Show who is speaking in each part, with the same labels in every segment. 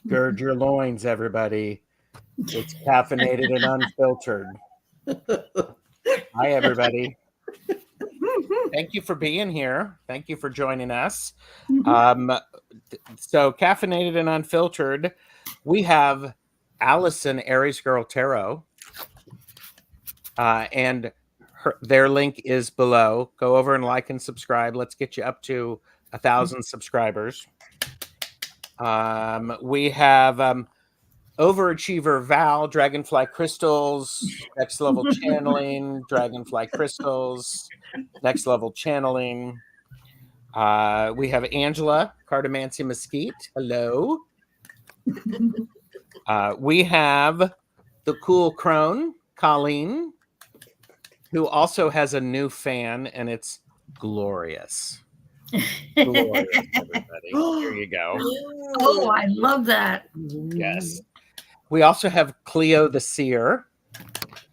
Speaker 1: Gird your loins, everybody. It's caffeinated and unfiltered. Hi, everybody. Thank you for being here. Thank you for joining us. So, caffeinated and unfiltered, we have Allison Aries Girl Tarot, and their link is below. Go over and like and subscribe. Let's get you up to 1,000 subscribers. We have Overachiever Val, Dragonfly Crystals, Next Level Channeling, Dragonfly Crystals, Next Level Channeling. We have Angela, Cartomancy Mesquite. Hello. We have the Cool Crone, Colleen, who also has a new fan, and it's Glorious. Glorious, everybody. Here you go.
Speaker 2: Oh, I love that.
Speaker 1: Yes. We also have Cleo the Seer,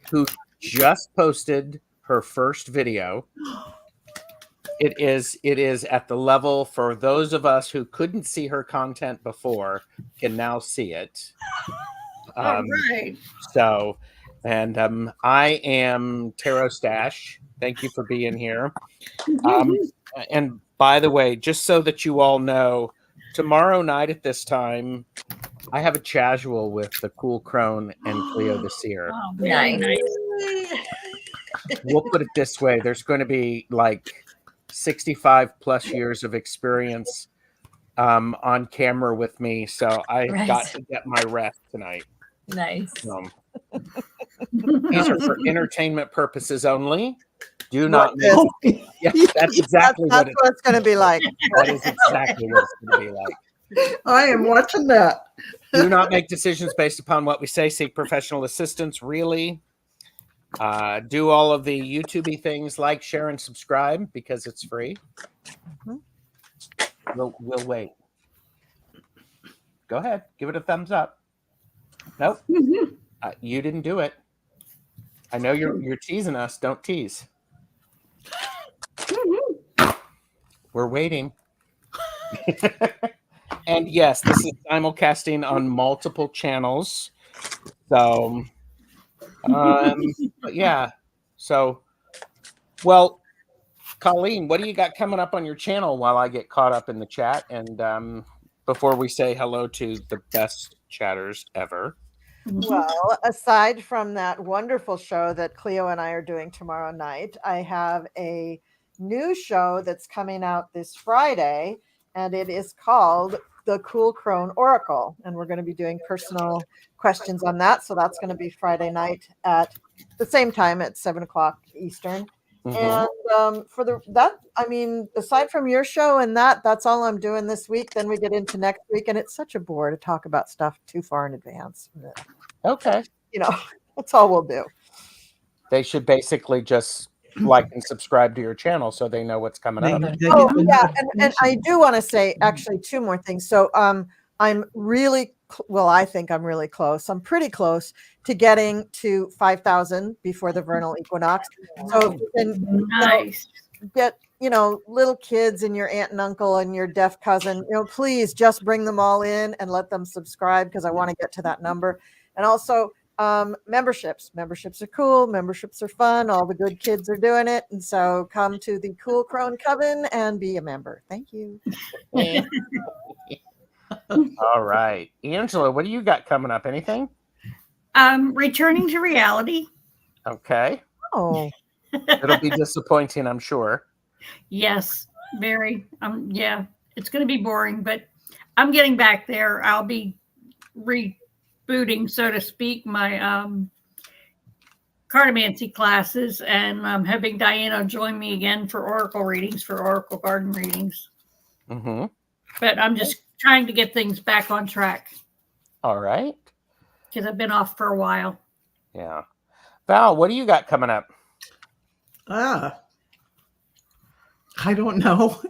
Speaker 1: who just posted her first video. It is at the level for those of us who couldn't see her content before can now see it.
Speaker 2: All right.
Speaker 1: So, and I am Tarot Stash. Thank you for being here. And by the way, just so that you all know, tomorrow night at this time, I have a casual with the Cool Crone and Cleo the Seer.
Speaker 2: Oh, very nice.
Speaker 1: We'll put it this way. There's going to be like 65 plus years of experience on camera with me. So I got to get my rest tonight.
Speaker 3: Nice.
Speaker 1: These are for entertainment purposes only. Do not make yeah, that's exactly
Speaker 4: what it's going to be like.
Speaker 1: That is exactly what it's going to be like.
Speaker 4: I am watching that.
Speaker 1: Do not make decisions based upon what we say. Seek professional assistance, really. Do all of the YouTube-y things, like, share, and subscribe because it's free. We'll wait. Go ahead. Give it a thumbs up. Nope. You didn't do it. I know you're teasing us. Don't tease. We're waiting. And yes, this is simulcasting on multiple channels. So, but yeah. So, well, Colleen, what do you got coming up on your channel while I get caught up in the chat? And before we say hello to the best chatters ever.
Speaker 4: Well, aside from that wonderful show that Cleo and I are doing tomorrow night, I have a new show that's coming out this Friday, and it is called The Cool Crone Oracle. And we're going to be doing personal questions on that. So that's going to be Friday night at the same time at 7:00 Eastern. And aside from your show and that's all I'm doing this week. Then we get into next week, and it's such a bore to talk about stuff too far in advance.
Speaker 1: Okay.
Speaker 4: That's all we'll do.
Speaker 1: They should basically just like and subscribe to your channel so they know what's coming up.
Speaker 4: Oh, yeah. And I do want to say actually two more things. So I'm really I think I'm really close. I'm pretty close to getting to 5,000 before the vernal equinox. So if you can get, little kids and your aunt and uncle and your deaf cousin, please just bring them all in and let them subscribe because I want to get to that number. And also memberships. Memberships are cool. Memberships are fun. All the good kids are doing it. And so come to the Cool Crone Coven and be a member. Thank you.
Speaker 1: All right. Angela, what do you got coming up? Anything?
Speaker 2: Returning to reality.
Speaker 1: Okay.
Speaker 4: Oh.
Speaker 1: It'll be disappointing, I'm sure.
Speaker 2: Yes, very. Yeah, it's going to be boring, but I'm getting back there. I'll be rebooting, so to speak, my cartomancy classes, and I'm having Diana join me again for oracle readings, for oracle garden readings. But I'm just trying to get things back on track.
Speaker 1: All right.
Speaker 2: Because I've been off for a while.
Speaker 1: Yeah. Val, what do you got coming up?
Speaker 5: I don't know.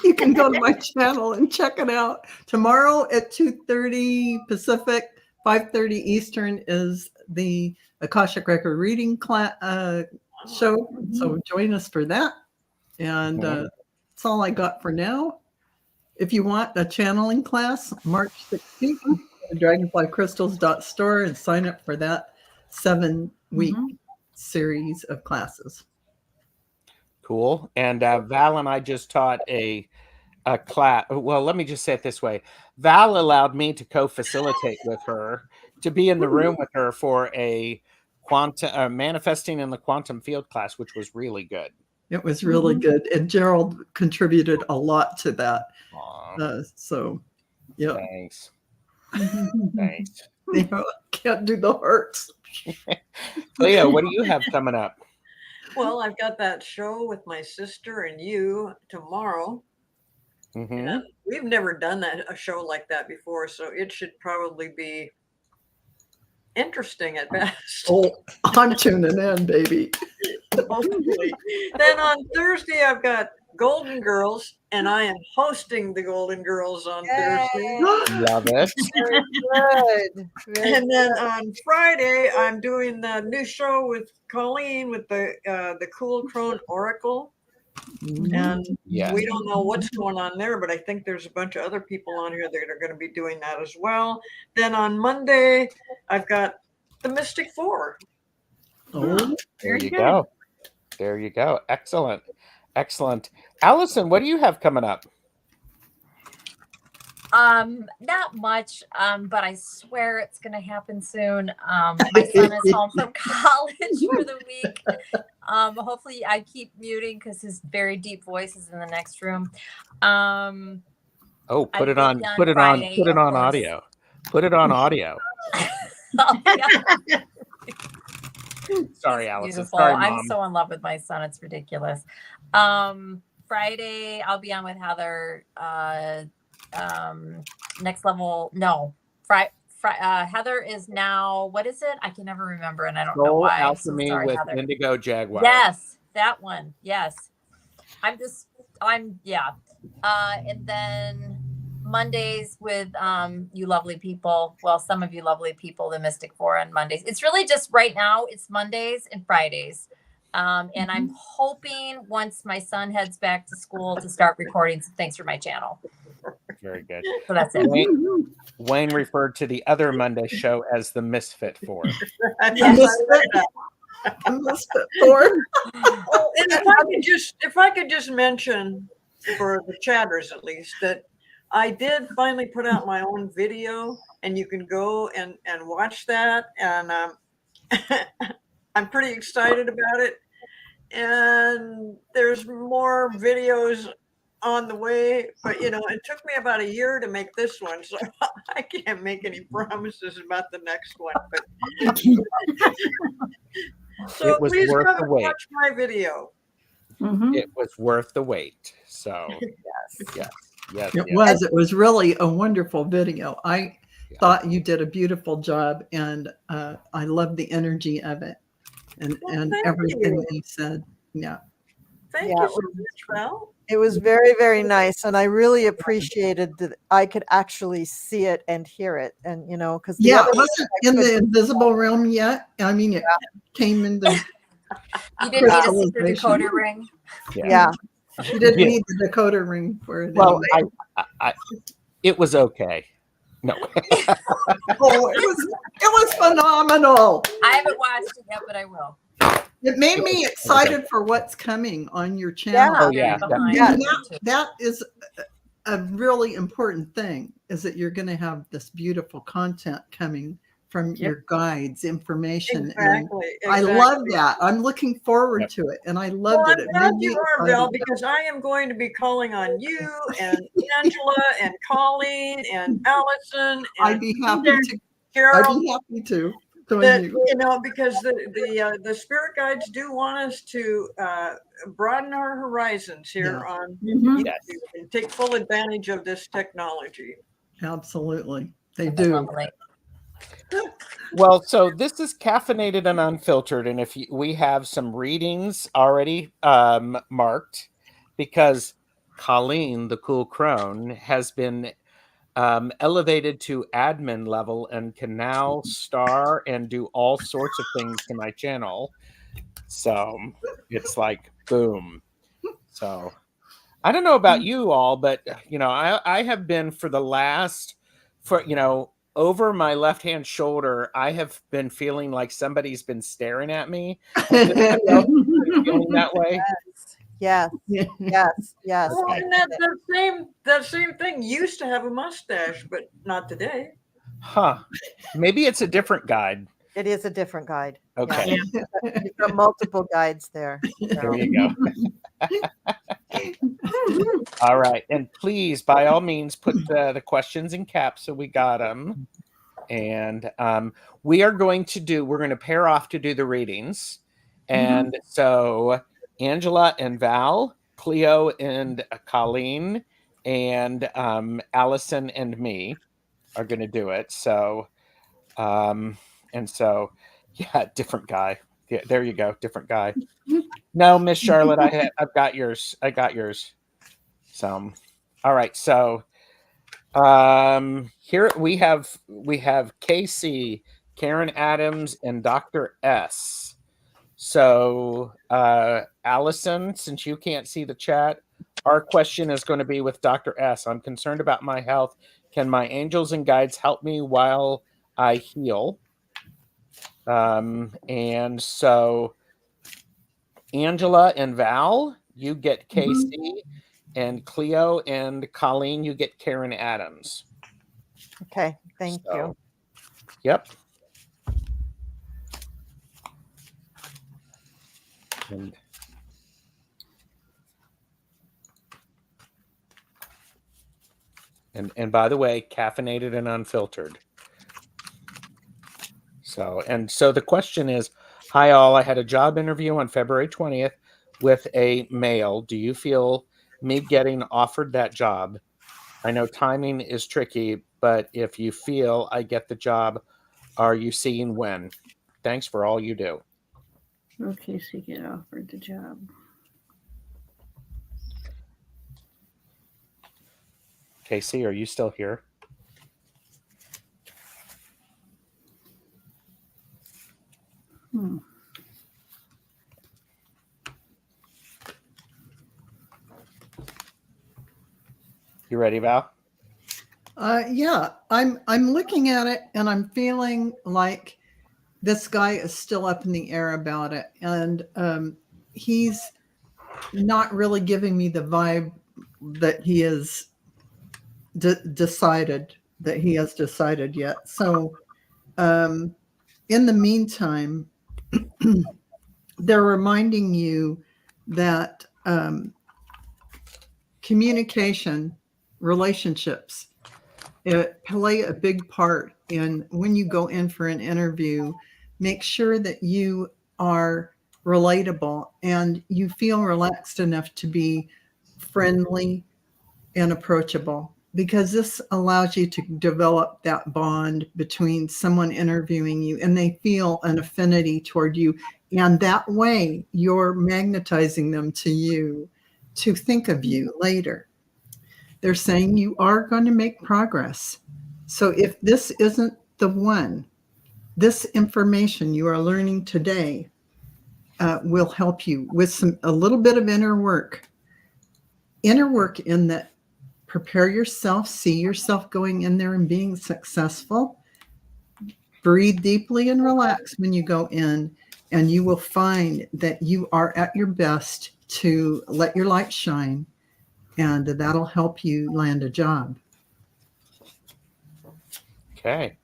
Speaker 5: You can go to my channel and check it out. Tomorrow at 2:30 Pacific, 5:30 Eastern is the Akashic Record reading show. So join us for that. And that's all I got for now. if you want a channeling class, March 16th, go to dragonflycrystals.store and sign up for that 7-week series of classes.
Speaker 1: Cool. And Val and I just taught a class. Well, let me just say it this way. Val allowed me to co-facilitate with her, to be in the room with her for a quantum manifesting in the quantum field class, which was really good.
Speaker 5: It was really good. And Gerald contributed a lot to that. So, yeah.
Speaker 1: Thanks. Thanks.
Speaker 5: You know, can't do the hearts.
Speaker 1: Leo, what do you have coming up?
Speaker 3: Well, I've got that show with my sister and you tomorrow. And we've never done a show like that before, so it should probably be interesting at best.
Speaker 5: Oh, I'm tuning in, baby.
Speaker 3: Hopefully. Then on Thursday, I've got Golden Girls, and I am hosting the Golden Girls on Thursday.
Speaker 1: Love it.
Speaker 4: Very good.
Speaker 3: And then on Friday, I'm doing the new show with Colleen with the Cool Crone Oracle. And we don't know what's going on there, but I think there's a bunch of other people on here that are going to be doing that as well. Then on Monday, I've got the Mystic Four.
Speaker 5: Oh,
Speaker 1: there you go. There you go. Excellent. Excellent. Allison, what do you have coming up?
Speaker 6: Not much, but I swear it's going to happen soon. My son is home from college for the week. Hopefully I keep muting because his very deep voice is in the next room.
Speaker 1: Put it on audio. Put it on audio.
Speaker 6: Oh, yeah.
Speaker 1: Sorry, Allison.
Speaker 6: Beautiful.
Speaker 1: Sorry, Mom.
Speaker 6: I'm so in love with my son. It's ridiculous. Friday, I'll be on with Heather. Next level. No, Heather is now, what is it? I can never remember, and I don't know why.
Speaker 1: Alchemy
Speaker 6: so sorry,
Speaker 1: with
Speaker 6: Heather.
Speaker 1: Indigo Jaguar.
Speaker 6: Yes, that one. Yes. And then Mondays with you lovely people. Well, some of you lovely people, the Mystic Four on Mondays. It's really just right now, it's Mondays and Fridays. And I'm hoping once my son heads back to school to start recording some things for my channel.
Speaker 1: Very good.
Speaker 6: So that's it.
Speaker 1: Wayne referred to the other Monday show as the Misfit Four.
Speaker 5: Misfit Four.
Speaker 3: Oh, and if I could just mention, for the chatters at least, that I did finally put out my own video, and you can go and watch that. And I'm pretty excited about it. And there's more videos on the way, but it took me about a year to make this one, so I can't make any promises about the next one. But so please come and watch my video.
Speaker 1: It was worth the wait. So yes.
Speaker 5: It was really a wonderful video. I thought you did a beautiful job, and I love the energy of it and everything you said.
Speaker 3: Thank you so much, Val.
Speaker 4: It was very, very nice, and I really appreciated that I could actually see it and hear it, and because
Speaker 5: it wasn't in the invisible realm yet. I mean, it came in the.
Speaker 6: You didn't need a secret decoder ring.
Speaker 4: Yeah.
Speaker 5: You didn't need the decoder ring for it.
Speaker 1: Well, I it was okay. No.
Speaker 5: It was phenomenal.
Speaker 6: I haven't watched it yet, but I will.
Speaker 5: It made me excited for what's coming on your channel. That is a really important thing, is that you're going to have this beautiful content coming from your guides, information.
Speaker 3: Exactly.
Speaker 5: I love that. I'm looking forward to it, and I loved it.
Speaker 3: I'm glad you are, Val, because I am going to be calling on you and Angela and Colleen and Allison. And
Speaker 5: I'd be happy to.
Speaker 3: Carol.
Speaker 5: I'd be happy to.
Speaker 3: Because the spirit guides do want us to broaden our horizons here on YouTube and take full advantage of this technology.
Speaker 5: Absolutely, they do.
Speaker 1: Well, so this is Caffeinated and Unfiltered, and we have some readings already marked, because Colleen, the cool crone, has been elevated to admin level and can now star and do all sorts of things to my channel. So it's like boom. So I don't know about you all, but I have been over my left-hand shoulder, I have been feeling like somebody's been staring at me. Feeling that way?
Speaker 4: Yes. Yes. Yes. Yes.
Speaker 3: Well, and that same thing used to have a mustache, but not today.
Speaker 1: Huh. Maybe it's a different guide.
Speaker 4: It is a different guide.
Speaker 1: Okay.
Speaker 2: Yeah.
Speaker 4: You've got multiple guides there.
Speaker 1: There you go. All right. And please, by all means, put the questions in caps so we got them. And we're going to pair off to do the readings. And so Angela and Val, Cleo and Colleen, and Allison and me are going to do it. So, yeah, different guy. Yeah, there you go. Different guy. No, Miss Charlotte, I've got yours. I got yours. So, all right. So, here we have Casey, Karen Adams, and Dr. S. So, Allison, since you can't see the chat, our question is going to be with Dr. S. I'm concerned about my health. Can my angels and guides help me while I heal? And so Angela and Val, you get Casey, and Cleo and Colleen, you get Karen Adams.
Speaker 4: Okay. Thank you.
Speaker 1: Yep. And by the way, caffeinated and unfiltered. So the question is, hi all, I had a job interview on February 20th with a male. Do you feel me getting offered that job? I know timing is tricky, but if you feel I get the job, are you seeing when? Thanks for all you do.
Speaker 2: Okay, so you get offered the job.
Speaker 1: Casey, are you still here? You ready, Val?
Speaker 5: Yeah, I'm looking at it and I'm feeling like this guy is still up in the air about it, and he's not really giving me the vibe that he is decided yet. So, in the meantime, they're reminding you that communication, relationships, play a big part in when you go in for an interview. Make sure that you are relatable and you feel relaxed enough to be friendly and approachable, because this allows you to develop that bond between someone interviewing you and they feel an affinity toward you. And that way you're magnetizing them to you to think of you later. They're saying you are going to make progress. So if this isn't the one, this information you are learning today will help you with a little bit of inner work in that. Prepare yourself, see yourself going in there and being successful. Breathe deeply and relax when you go in, and you will find that you are at your best to let your light shine, and that'll help you land a job.
Speaker 1: Okay.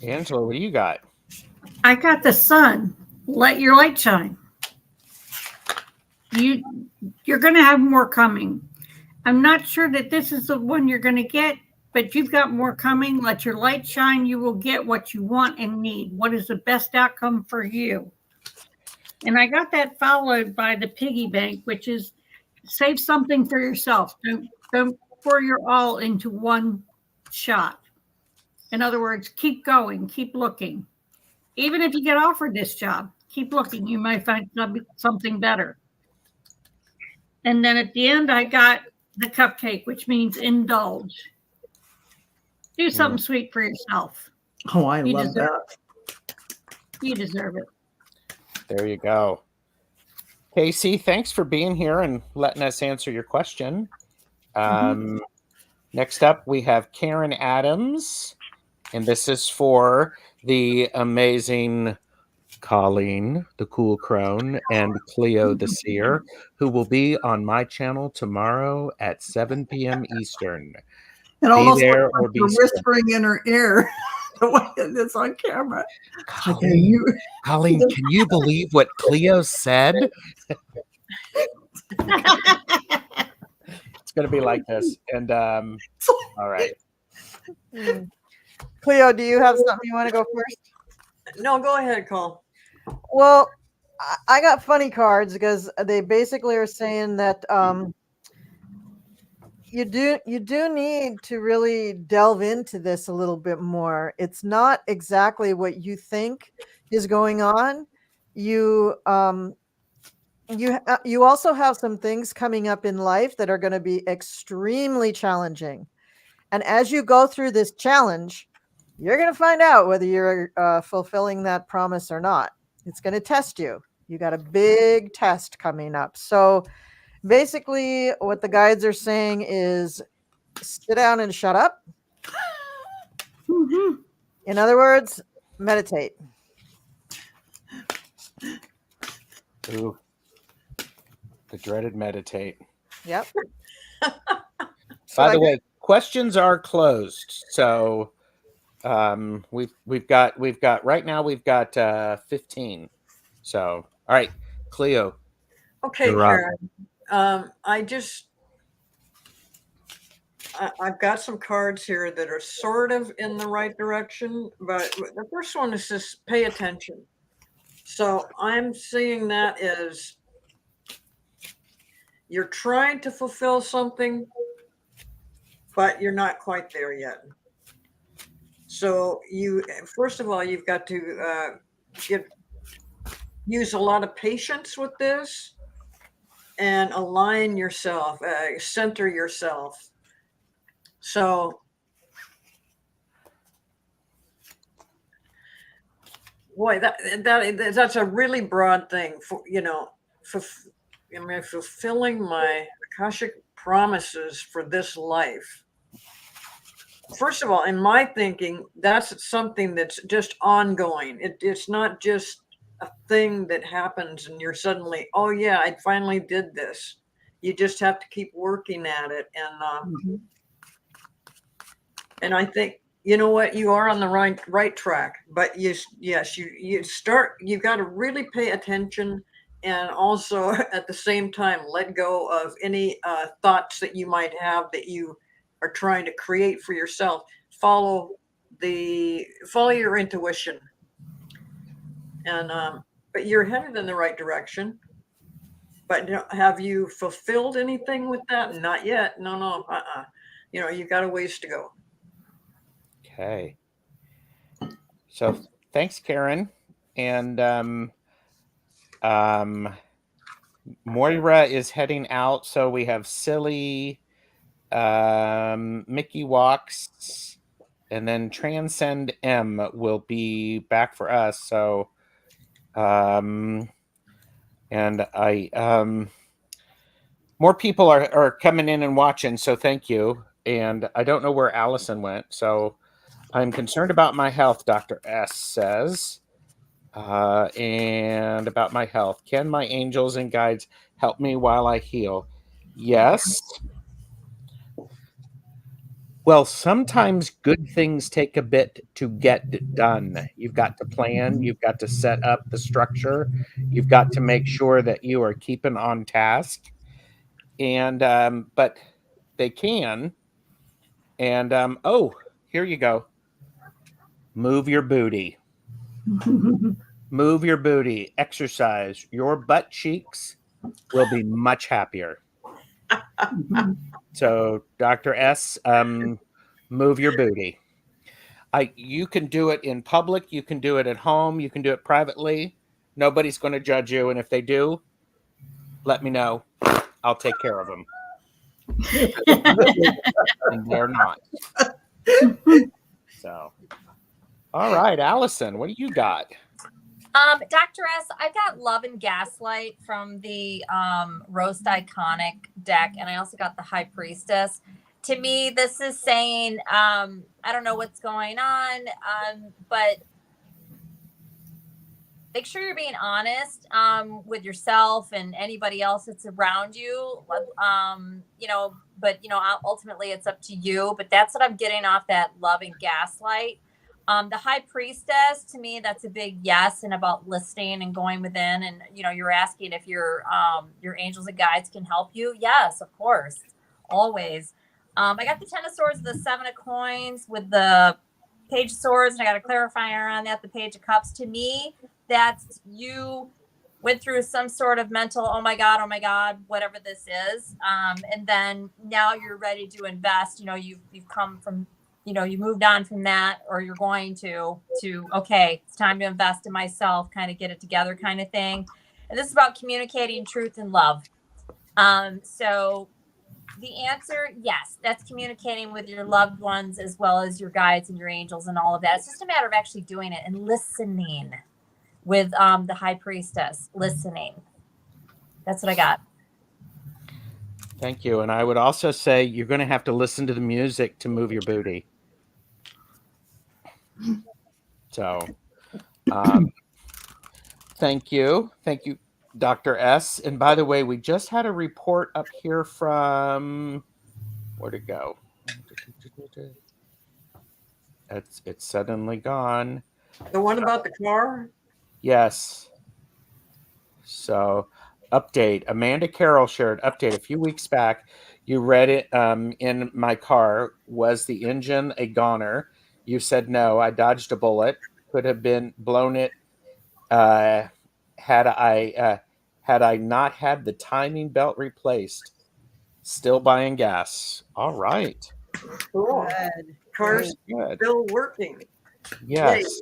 Speaker 1: Angela, what do you got?
Speaker 2: I got the sun. Let your light shine. You're going to have more coming. I'm not sure that this is the one you're going to get, but you've got more coming. Let your light shine. You will get what you want and need. What is the best outcome for you? And I got that followed by the piggy bank, which is save something for yourself. Don't pour your all into one shot. In other words, keep going, keep looking. Even if you get offered this job, keep looking. You might find something better. And then at the end, I got the cupcake, which means indulge. Do something sweet for yourself.
Speaker 5: Oh, I love that.
Speaker 2: You deserve it.
Speaker 1: There you go. Casey, thanks for being here and letting us answer your question. Next up, we have Karen Adams, and this is for the amazing Colleen, the Cool Crone, and Cleo, the Seer, who will be on my channel tomorrow at 7 p.m. Eastern.
Speaker 5: It
Speaker 1: Be
Speaker 5: almost
Speaker 1: there
Speaker 5: looks
Speaker 1: or
Speaker 5: like
Speaker 1: be
Speaker 5: you're
Speaker 1: square.
Speaker 5: whispering in her ear the way it's on camera. Like,
Speaker 1: Colleen,
Speaker 5: you,
Speaker 1: Colleen, can you believe what Cleo said? It's going to be like this. And all right.
Speaker 4: Cleo, do you have something you want to go first?
Speaker 3: No, go ahead, Cole.
Speaker 4: Well, I got funny cards because they basically are saying that you do need to really delve into this a little bit more. It's not exactly what you think is going on. You you also have some things coming up in life that are going to be extremely challenging. And as you go through this challenge, you're going to find out whether you're fulfilling that promise or not. It's going to test you. You got a big test coming up. So basically, what the guides are saying is sit down and shut up. In other words, meditate.
Speaker 1: Ooh, the dreaded meditate.
Speaker 4: Yep.
Speaker 1: By the way, questions are closed. So we've got right now we've got 15. So all right, Cleo.
Speaker 3: Okay,
Speaker 1: You're up.
Speaker 3: Karen. I've got some cards here that are sort of in the right direction, but the first one is just pay attention. So I'm seeing that as you're trying to fulfill something, but you're not quite there yet. So first of all, you've got to use a lot of patience with this and align yourself, center yourself. So boy, that's a really broad thing for, fulfilling my Akashic promises for this life. First of all, in my thinking, that's something that's just ongoing. It's not just a thing that happens and you're suddenly, oh yeah, I finally did this. You just have to keep working at it. And I think, you know what, you are on the right track, but you've got to really pay attention, and also at the same time let go of any thoughts that you might have that you are trying to create for yourself. Follow your intuition, and but you're headed in the right direction. But have you fulfilled anything with that? Not yet. No. You've got a ways to go.
Speaker 1: Okay. So thanks, Karen. And Moira is heading out. So we have Silly, Mickey Walks, and then Transcend M will be back for us. So and more people are coming in and watching, so thank you. And I don't know where Allison went, so I'm concerned about my health, Dr. S says. And about my health. Can my angels and guides help me while I heal? Yes. Well, sometimes good things take a bit to get done. You've got to plan. You've got to set up the structure. You've got to make sure that you are keeping on task. And but they can. And oh, here you go. Move your booty. Move your booty. Exercise. Your butt cheeks will be much happier. So, Dr. S, move your booty. You can do it in public. You can do it at home. You can do it privately. Nobody's going to judge you. And if they do, let me know. I'll take care of them. And they're not. So, all right, Allison, what do you got?
Speaker 6: Dr. S, I've got Love and Gaslight from the Roast Iconic deck, and I also got the High Priestess. To me, this is saying, I don't know what's going on, but make sure you're being honest with yourself and anybody else that's around you. But ultimately it's up to you. But that's what I'm getting off that Love and Gaslight. The High Priestess, to me, that's a big yes, and about listening and going within. And you're asking if your angels and guides can help you. Yes, of course, always. I got the Ten of Swords, the Seven of Coins with the Page of Swords, and I got a clarifier on that, the Page of Cups. To me, that's you went through some sort of mental, oh my God, whatever this is. And then now you're ready to invest. You've come from, you moved on from that, or you're going to, okay, it's time to invest in myself, kind of get it together kind of thing. And this is about communicating truth and love. So the answer, yes, that's communicating with your loved ones as well as your guides and your angels and all of that. It's just a matter of actually doing it and listening with the High Priestess, listening. That's what I got.
Speaker 1: Thank you. And I would also say you're going to have to listen to the music to move your booty. So, thank you. Thank you, Dr. S. And by the way, we just had a report up here from, where'd it go? It's suddenly gone.
Speaker 3: The one about the car?
Speaker 1: Yes. So, update. Amanda Carroll shared update a few weeks back. You read it in my car. Was the engine a goner? You said no. I dodged a bullet. Could have been blown it had I not had the timing belt replaced. Still buying gas. All right.
Speaker 3: Cool.
Speaker 4: Good.
Speaker 3: Car's
Speaker 1: Good.
Speaker 3: still working.
Speaker 1: Yes.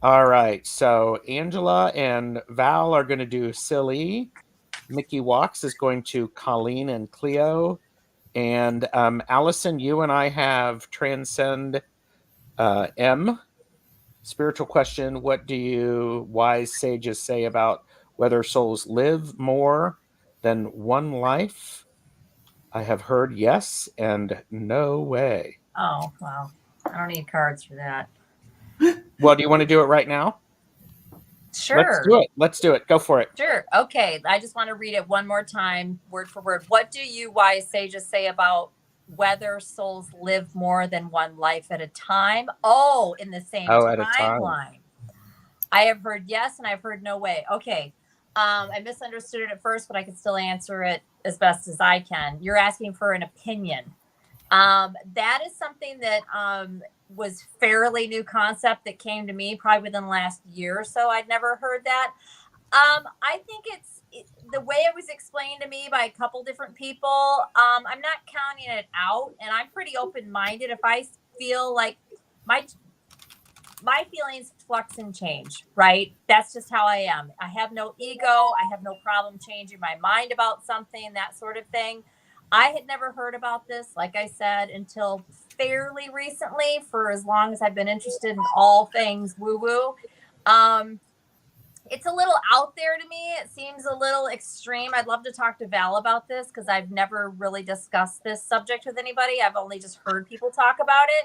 Speaker 1: All right. So Angela and Val are going to do silly. Mickey Walks is going to Colleen and Cleo. And Allison, you and I have Transcend M. Spiritual question. What do you wise sages say about whether souls live more than one life? I have heard yes and no way.
Speaker 6: Oh, wow. I don't need cards for that.
Speaker 1: Well, do you want to do it right now?
Speaker 6: Sure.
Speaker 1: Let's do it. Go for it.
Speaker 6: Sure. Okay. I just want to read it one more time, word for word. What do you wise sages say about whether souls live more than one life at a time? Oh, in the same
Speaker 1: at a time.
Speaker 6: timeline. I have heard yes, and I've heard no way. Okay. I misunderstood it at first, but I can still answer it as best as I can. You're asking for an opinion. That is something that was fairly new concept that came to me probably within the last year or so. I'd never heard that. I think the way it was explained to me by a couple different people. I'm not counting it out, and I'm pretty open-minded. If I feel like my feelings flux and change, right? That's just how I am. I have no ego. I have no problem changing my mind about something, that sort of thing. I had never heard about this, like I said, until fairly recently, for as long as I've been interested in all things woo-woo. It's a little out there to me. It seems a little extreme. I'd love to talk to Val about this because I've never really discussed this subject with anybody. I've only just heard people talk about it.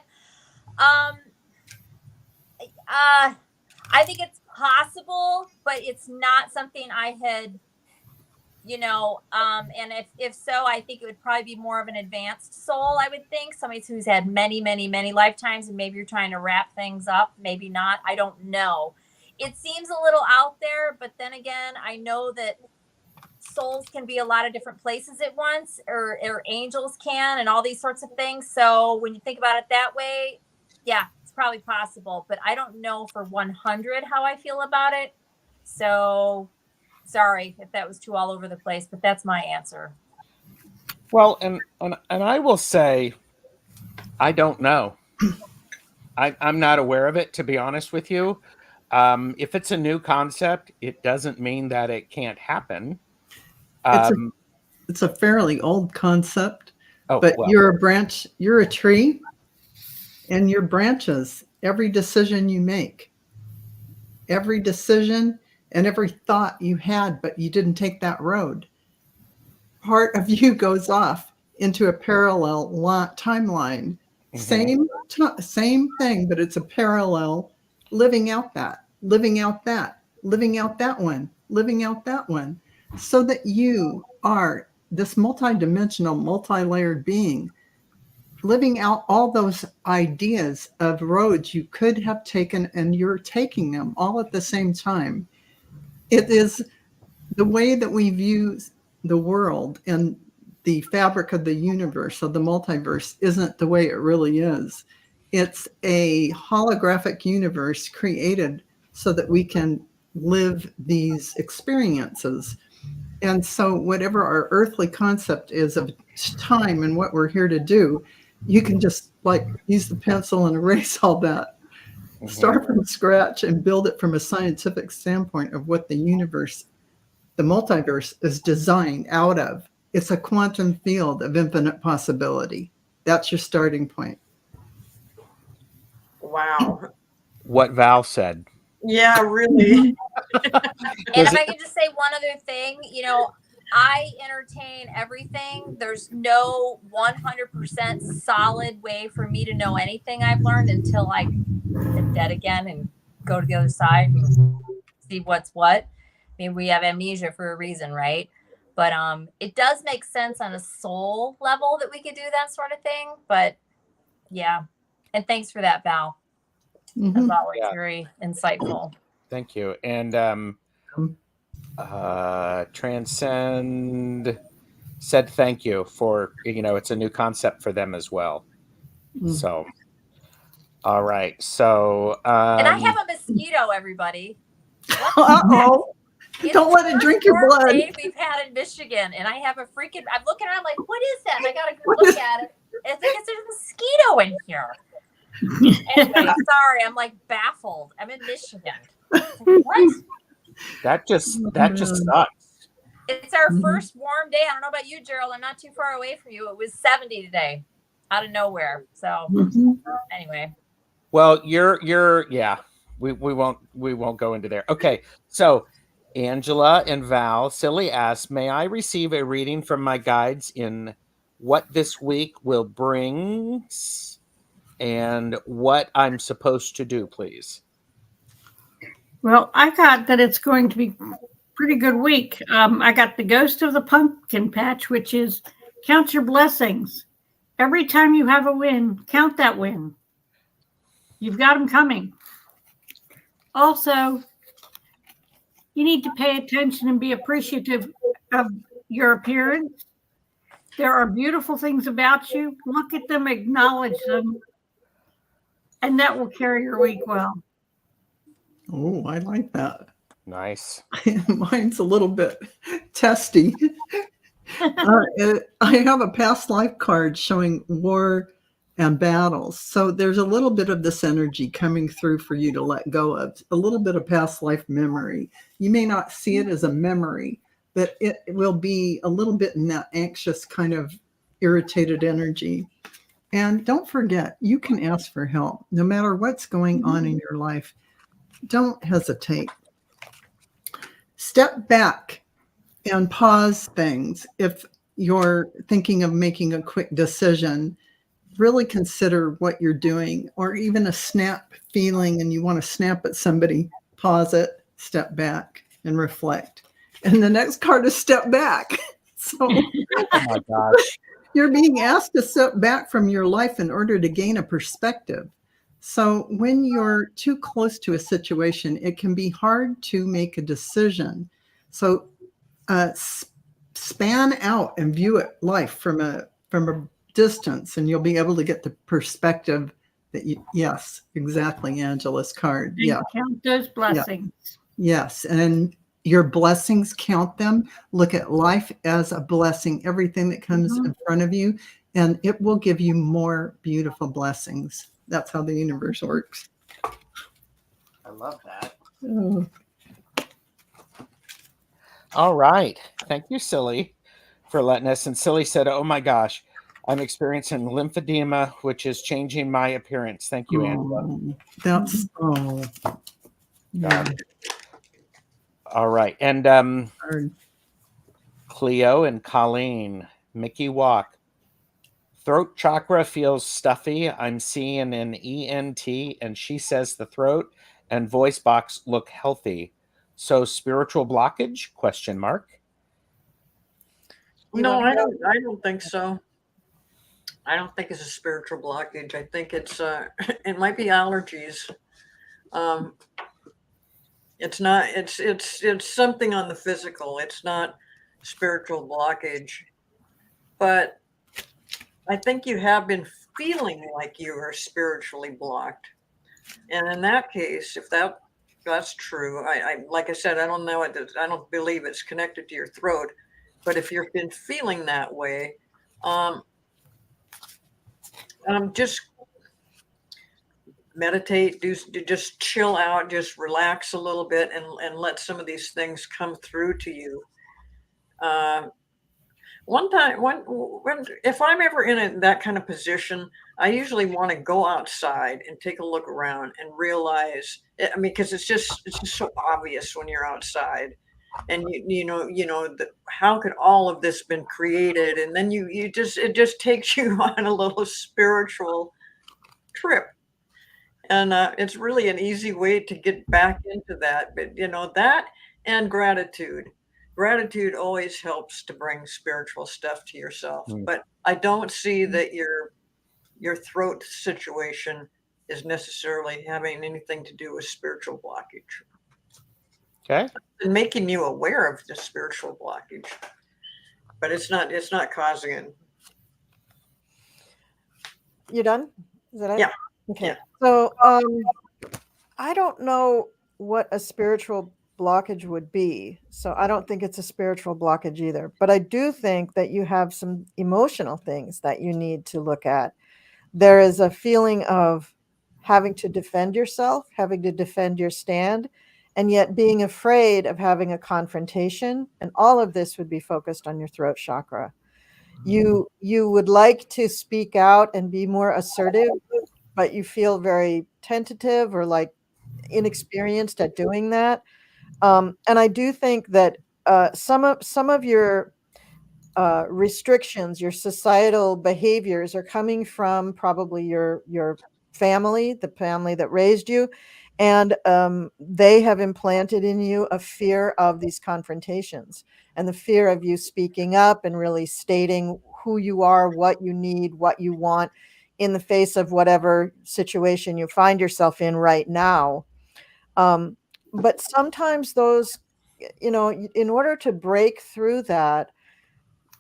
Speaker 6: I think it's possible, but it's not something I had, and if so, I think it would probably be more of an advanced soul, I would think. Somebody who's had many, many, many lifetimes, and maybe you're trying to wrap things up. Maybe not. I don't know. It seems a little out there, but then again, I know that souls can be a lot of different places at once, or angels can, and all these sorts of things. So when you think about it that way, yeah, it's probably possible, but I don't know for 100 how I feel about it. So sorry if that was too all over the place, but that's my answer.
Speaker 1: Well, and I will say, I don't know. I'm not aware of it, to be honest with you. If it's a new concept, it doesn't mean that it can't happen.
Speaker 5: It's a fairly old concept,
Speaker 1: but
Speaker 5: well, you're a branch, you're a tree, and your branches, every decision you make every decision and every thought you had, but you didn't take that road. Part of you goes off into a parallel timeline.
Speaker 1: Mhm.
Speaker 5: Same thing, but it's a parallel, living out that, living out that, living out that one, living out that one, so that you are this multidimensional, multi-layered being, living out all those ideas of roads you could have taken, and you're taking them all at the same time. It is the way that we view the world and the fabric of the universe, of the multiverse, isn't the way it really is. It's a holographic universe created so that we can live these experiences. And so, whatever our earthly concept is of time and what we're here to do, you can just like use the pencil and erase all that, start from scratch and build it from a scientific standpoint of what the universe, the multiverse, is designed out of. It's a quantum field of infinite possibility. That's your starting point.
Speaker 3: Wow.
Speaker 1: What Val said.
Speaker 3: Yeah, really.
Speaker 6: And if I could just say one other thing, I entertain everything. There's no 100% solid way for me to know anything I've learned until I am dead again and go to the other side and see what's what. I mean, we have amnesia for a reason, right? But it does make sense on a soul level that we could do that sort of thing. But yeah. And thanks for that, Val. As always,
Speaker 1: Yeah.
Speaker 6: very insightful.
Speaker 1: Thank you. And Transcend said thank you for, it's a new concept for them as well. So, all right. So,
Speaker 6: and I have a mosquito, everybody.
Speaker 5: Uh-oh. Don't let it drink your blood.
Speaker 6: Day we've had in Michigan, and I have a freaking. I'm looking at it, I'm like, what is that? And I gotta look at it. And I think there's a mosquito in here. Anyway, sorry, I'm like baffled. I'm in Michigan. What?
Speaker 1: That just sucks.
Speaker 6: It's our first warm day. I don't know about you, Gerald. I'm not too far away from you. It was 70 today, out of nowhere. So anyway.
Speaker 1: Well, yeah. We won't go into there. Okay, so Angela and Val, Silly asks, may I receive a reading from my guides in what this week will bring and what I'm supposed to do, please?
Speaker 2: Well, I got that it's going to be a pretty good week. I got the Ghost of the Pumpkin Patch, which is count your blessings. Every time you have a win, count that win. You've got them coming. Also, you need to pay attention and be appreciative of your appearance. There are beautiful things about you. Look at them, acknowledge them, and that will carry your week well.
Speaker 5: Oh, I like that.
Speaker 1: Nice.
Speaker 5: Mine's a little bit testy. I have a past life card showing war and battles. So there's a little bit of this energy coming through for you to let go of, a little bit of past life memory. You may not see it as a memory, but it will be a little bit in that anxious kind of irritated energy. And don't forget, you can ask for help no matter what's going on in your life. Don't hesitate. Step back and pause things. If you're thinking of making a quick decision, really consider what you're doing, or even a snap feeling and you want to snap at somebody, pause it, step back and reflect. And the next card is step back. So
Speaker 1: oh my gosh.
Speaker 5: You're being asked to step back from your life in order to gain a perspective. So when you're too close to a situation, it can be hard to make a decision. So span out and view life from a distance, and you'll be able to get the perspective that yes, exactly, Angela's card. Yeah.
Speaker 2: Count those blessings.
Speaker 5: Yeah. Yes. And your blessings, count them. Look at life as a blessing, everything that comes in front of you, and it will give you more beautiful blessings. That's how the universe works.
Speaker 1: I love that.
Speaker 5: Oh.
Speaker 1: All right. Thank you, Silly, for letting us. And Silly said, oh my gosh, I'm experiencing lymphedema, which is changing my appearance. Thank you, Angela. Got it. All right. And
Speaker 5: Hard.
Speaker 1: Cleo and Colleen, Mickey Walk. Throat chakra feels stuffy. I'm seeing an ENT, and she says the throat and voice box look healthy. So spiritual blockage? Question mark.
Speaker 4: You
Speaker 3: No,
Speaker 4: wanna go?
Speaker 3: I don't think so. I don't think it's a spiritual blockage. I think it's it might be allergies. Um, it's not. It's something on the physical. It's not spiritual blockage. But I think you have been feeling like you are spiritually blocked, and in that case, if that's true, I like I said, I don't know it. I don't believe it's connected to your throat, but if you've been feeling that way, um, just meditate, just chill out, just relax a little bit, and let some of these things come through to you. Uh, one time, when if I'm ever in that kind of position, I usually want to go outside and take a look around and realize. I mean, because it's just so obvious when you're outside, and how could all of this been created? And then you just it just takes you on a little spiritual trip. And it's really an easy way to get back into that. But that and gratitude always helps to bring spiritual stuff to yourself.
Speaker 1: Mm.
Speaker 3: But I don't see that your throat situation is necessarily having anything to do with spiritual blockage
Speaker 1: Okay.
Speaker 3: and making you aware of the spiritual blockage, but it's not causing it.
Speaker 4: You done? Is that it?
Speaker 3: Yeah.
Speaker 4: Okay.
Speaker 3: Yeah.
Speaker 4: So I don't know what a spiritual blockage would be. So I don't think it's a spiritual blockage either. But I do think that you have some emotional things that you need to look at. There is a feeling of having to defend yourself, having to defend your stand, and yet being afraid of having a confrontation. And all of this would be focused on your throat chakra. You would like to speak out and be more assertive, but you feel very tentative or like inexperienced at doing that. And I do think that some of your restrictions, your societal behaviors are coming from probably your family, the family that raised you, and they have implanted in you a fear of these confrontations and the fear of you speaking up and really stating who you are, what you need, what you want in the face of whatever situation you find yourself in right now. But sometimes those, in order to break through that,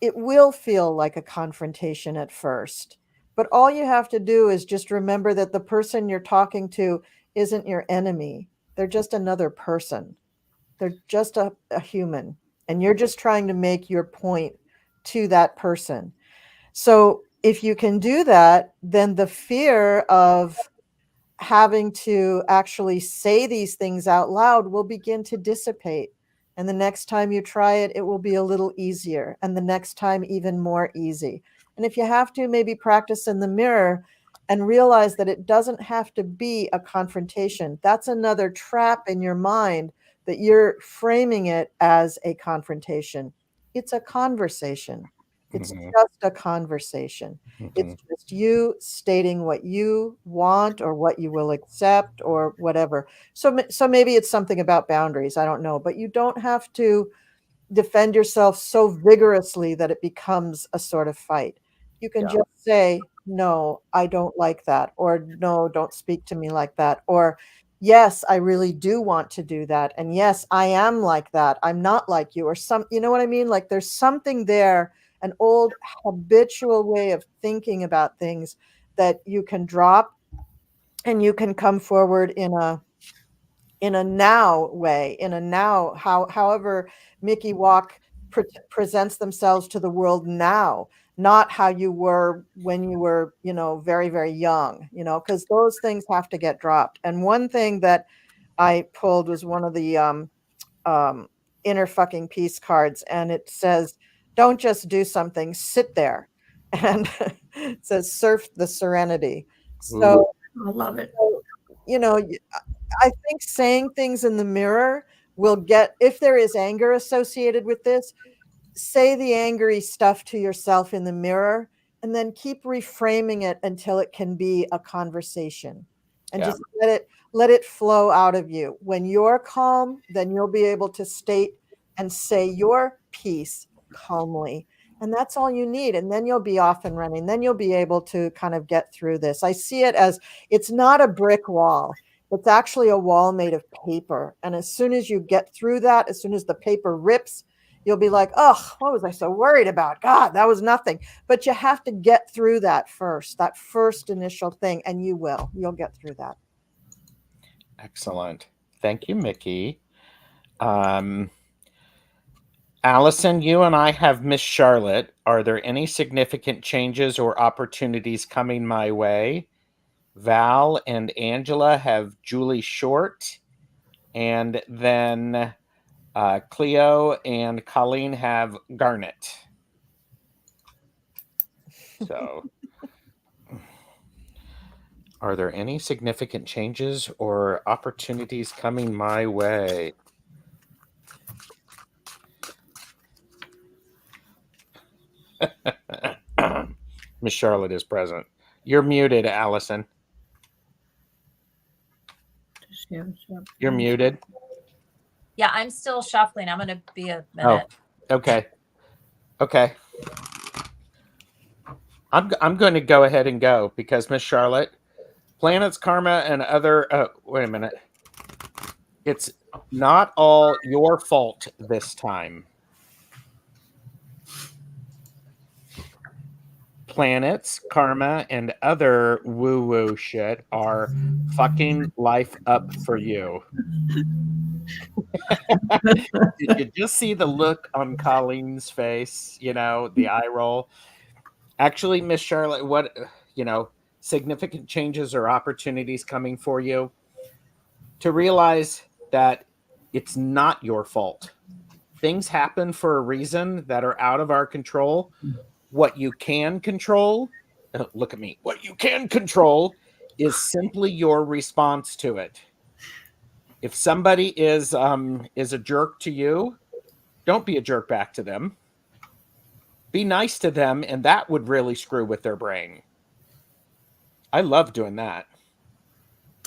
Speaker 4: it will feel like a confrontation at first. But all you have to do is just remember that the person you're talking to isn't your enemy. They're just another person. They're just a human. And you're just trying to make your point to that person. So if you can do that, then the fear of having to actually say these things out loud will begin to dissipate. And the next time you try it, it will be a little easier. And the next time, even more easy. And if you have to, maybe practice in the mirror and realize that it doesn't have to be a confrontation. That's another trap in your mind that you're framing it as a confrontation. It's a conversation. It's
Speaker 1: Mhm.
Speaker 4: just a conversation. It's
Speaker 1: Mhm.
Speaker 4: just you stating what you want or what you will accept or whatever. So maybe it's something about boundaries. I don't know, but you don't have to defend yourself so vigorously that it becomes a sort of fight. You can
Speaker 1: Yeah.
Speaker 4: just say, no, I don't like that, or no, don't speak to me like that, or yes, I really do want to do that. And yes, I am like that. I'm not like you, or you know what I mean? Like there's something there, an old habitual way of thinking about things that you can drop and you can come forward in a now way, in a now, however Mickey Walk presents themselves to the world now, not how you were when you were, very, very young, because those things have to get dropped. And one thing that I pulled was one of the um, inner fucking peace cards, and it says, "Don't just do something, sit there," and it says, "Surf the serenity."
Speaker 1: Ooh.
Speaker 4: So,
Speaker 2: I love it.
Speaker 4: you know, I think saying things in the mirror will get, if there is anger associated with this, say the angry stuff to yourself in the mirror and then keep reframing it until it can be a conversation, and
Speaker 1: Yeah.
Speaker 4: just let it flow out of you. When you're calm, then you'll be able to state and say your piece calmly, and that's all you need, and then you'll be off and running. Then you'll be able to kind of get through this. I see it as, it's not a brick wall, it's actually a wall made of paper, and as soon as you get through that, as soon as the paper rips, you'll be like, oh, what was I so worried about? God, that was nothing. But you have to get through that first initial thing, and you'll get through that.
Speaker 1: Excellent. Thank you, Mickey. Allison, you and I have Miss Charlotte. Are there any significant changes or opportunities coming my way? Val and Angela have Julie Short. And then Cleo and Colleen have Garnet. So, are there any significant changes or opportunities coming my way? Miss Charlotte is present. You're muted, Allison. You're muted.
Speaker 6: Yeah, I'm still shuffling. I'm going to be a minute.
Speaker 1: Oh, okay. Okay. I'm going to go ahead and go because Miss Charlotte, planets, karma, and other. Wait a minute. It's not all your fault this time. Planets, karma, and other woo-woo shit are fucking life up for you. Did you just see the look on Colleen's face? You know, the eye roll. Actually, Miss Charlotte, what, significant changes or opportunities coming for you? To realize that it's not your fault. Things happen for a reason that are out of our control. What you can control, look at me, what you can control is simply your response to it. If somebody is a jerk to you, don't be a jerk back to them. Be nice to them, and that would really screw with their brain. I love doing that.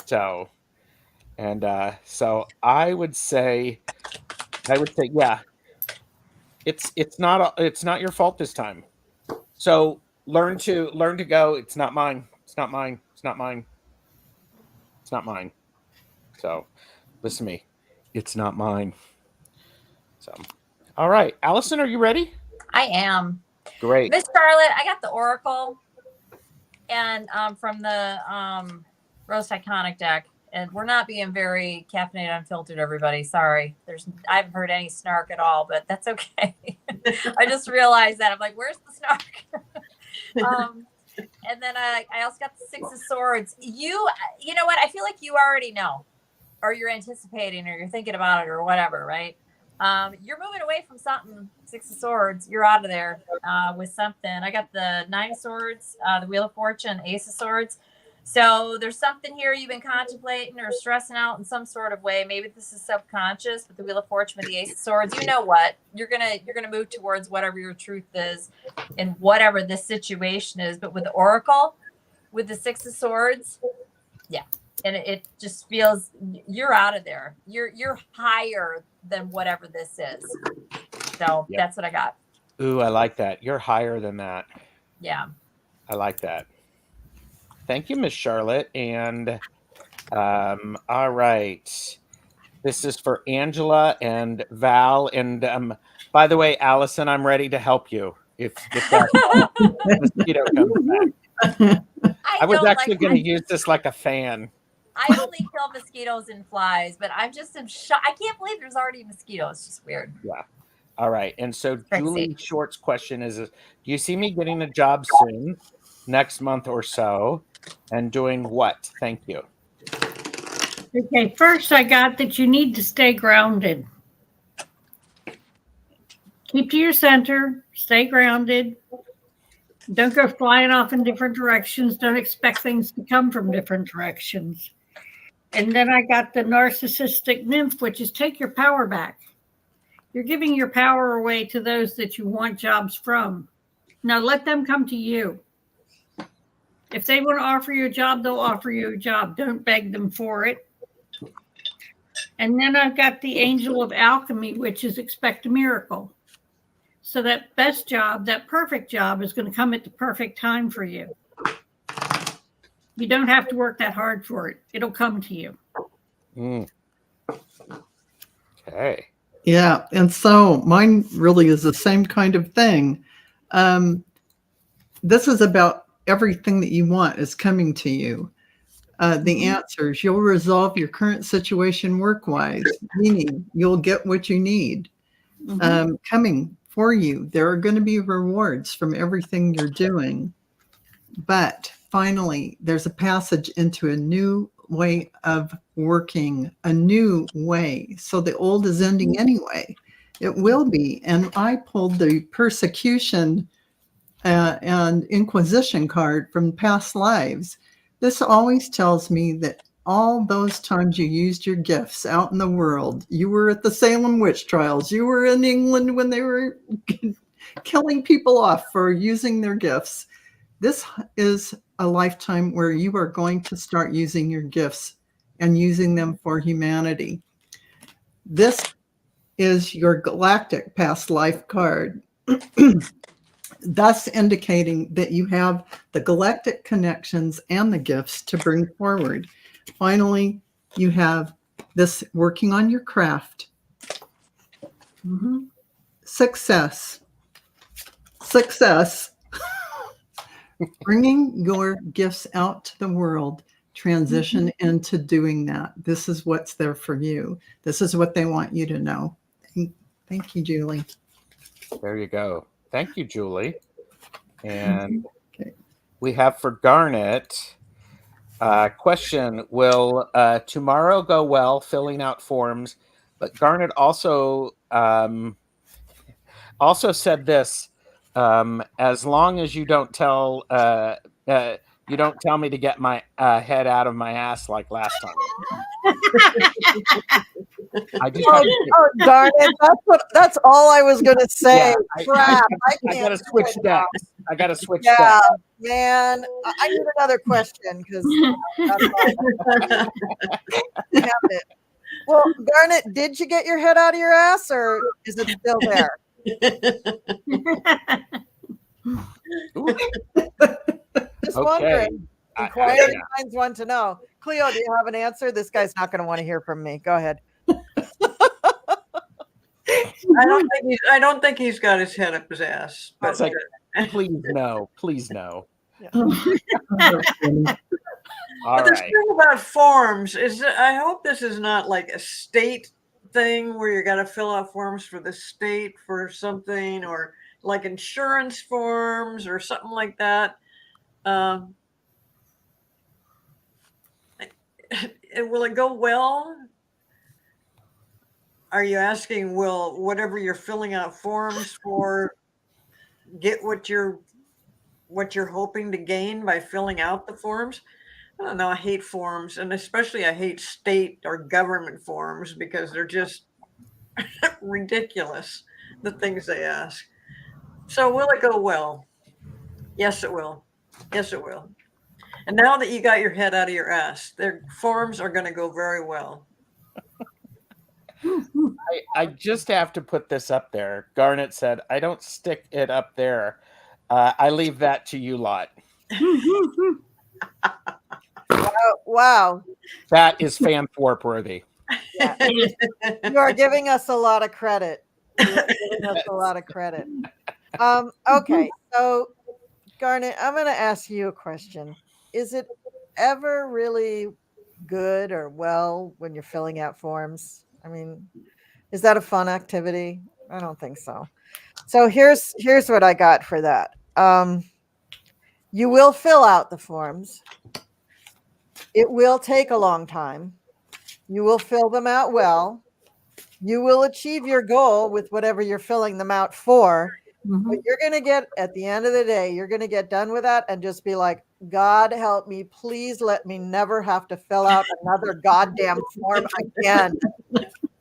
Speaker 1: So, and so I would say, yeah, it's not your fault this time. So learn to go. It's not mine. It's not mine. It's not mine. It's not mine. So listen to me. It's not mine. So, all right, Allison, are you ready?
Speaker 6: I am.
Speaker 1: Great.
Speaker 6: Miss Charlotte, I got the Oracle and from the Roast Iconic deck. And we're not being very caffeinated unfiltered, everybody. Sorry. I haven't heard any snark at all, but that's okay. I just realized that. I'm like, where's the snark? And then I also got the Six of Swords. You know what? I feel like you already know, or you're anticipating, or you're thinking about it, or whatever, right? You're moving away from something. Six of Swords. You're out of there with something. I got the Nine of Swords, the Wheel of Fortune, Ace of Swords. So there's something here you've been contemplating or stressing out in some sort of way. Maybe this is subconscious with the Wheel of Fortune with the Ace of Swords. You know what? You're gonna move towards whatever your truth is and whatever this situation is. But with the Oracle, with the Six of Swords, yeah. And it just feels you're out of there. You're higher than whatever this is. So
Speaker 1: Yep.
Speaker 6: That's what I got.
Speaker 1: Ooh, I like that. You're higher than that.
Speaker 6: Yeah.
Speaker 1: I like that. Thank you, Miss Charlotte. And all right. This is for Angela and Val. And by the way, Allison, I'm ready to help you if that mosquito comes back. I was actually going to use this like a fan.
Speaker 6: I only kill mosquitoes and flies, but I'm just in shock. I can't believe there's already mosquitoes. It's just weird.
Speaker 1: Yeah. All right. And so
Speaker 6: Crazy.
Speaker 1: Julie Short's question is, do you see me getting a job soon, next month or so, and doing what? Thank you.
Speaker 2: Okay, first I got that you need to stay grounded. Keep to your center, stay grounded. Don't go flying off in different directions. Don't expect things to come from different directions. And then I got the narcissistic nymph, which is take your power back. You're giving your power away to those that you want jobs from. Now let them come to you. If they want to offer you a job, they'll offer you a job. Don't beg them for it. And then I've got the angel of alchemy, which is expect a miracle. So that best job, that perfect job is going to come at the perfect time for you. You don't have to work that hard for it. It'll come to you.
Speaker 1: Okay.
Speaker 5: Yeah. And so mine really is the same kind of thing. This is about everything that you want is coming to you. The answers, you'll resolve your current situation work-wise, meaning you'll get what you need coming for you. There are going to be rewards from everything you're doing. But finally, there's a passage into a new way of working, a new way. So the old is ending anyway. It will be. And I pulled the persecution and inquisition card from past lives. This always tells me that all those times you used your gifts out in the world, you were at the Salem witch trials, you were in England when they were killing people off for using their gifts. This is a lifetime where you are going to start using your gifts and using them for humanity. This is your galactic past life card, thus indicating that you have the galactic connections and the gifts to bring forward. Finally, you have this working on your craft. Success. Bringing your gifts out to the world, transition into doing that. This is what's there for you. This is what they want you to know. Thank you, Julie.
Speaker 1: There you go. Thank you, Julie. And we have for Garnet, question, will tomorrow go well filling out forms? But Garnet also said this, as long as you don't tell me to get my head out of my ass like last time. I just
Speaker 4: darn it! That's all I was going to say.
Speaker 1: Yeah,
Speaker 4: Crap!
Speaker 1: I gotta switch decks. I gotta switch
Speaker 4: Yeah,
Speaker 1: decks.
Speaker 4: man. I need another question because Well, Garnet, did you get your head out of your ass, or is it still there? Just wondering. Inquiring minds want to know. Cleo, do you have an answer? This guy's not going to want to hear from me. Go ahead.
Speaker 3: I don't think he's got his head up his ass. But
Speaker 1: it's like, please no.
Speaker 4: Yeah.
Speaker 1: All
Speaker 3: but the
Speaker 1: right.
Speaker 3: thing about forms is that I hope this is not like a state thing where you got to fill out forms for the state for something, or like insurance forms or something like that. Will it go well? Are you asking, will whatever you're filling out forms for get what you're hoping to gain by filling out the forms? I don't know. I hate forms, and especially I hate state or government forms because they're just ridiculous, the things they ask. So will it go well? Yes, it will. Yes, it will. And now that you got your head out of your ass, their forms are going to go very well.
Speaker 1: I just have to put this up there. Garnet said, I don't stick it up there. I leave that to you lot.
Speaker 4: Wow.
Speaker 1: That is fan forp worthy.
Speaker 4: Yeah. You are giving us a lot of credit. Okay. So, Garnet, I'm going to ask you a question. Is it ever really good or well when you're filling out forms? I mean, is that a fun activity? I don't think so. So here's what I got for that. You will fill out the forms. It will take a long time. You will fill them out well. You will achieve your goal with whatever you're filling them out for. But you're going to get, at the end of the day, you're going to get done with that and just be like, God help me, please let me never have to fill out another goddamn form again.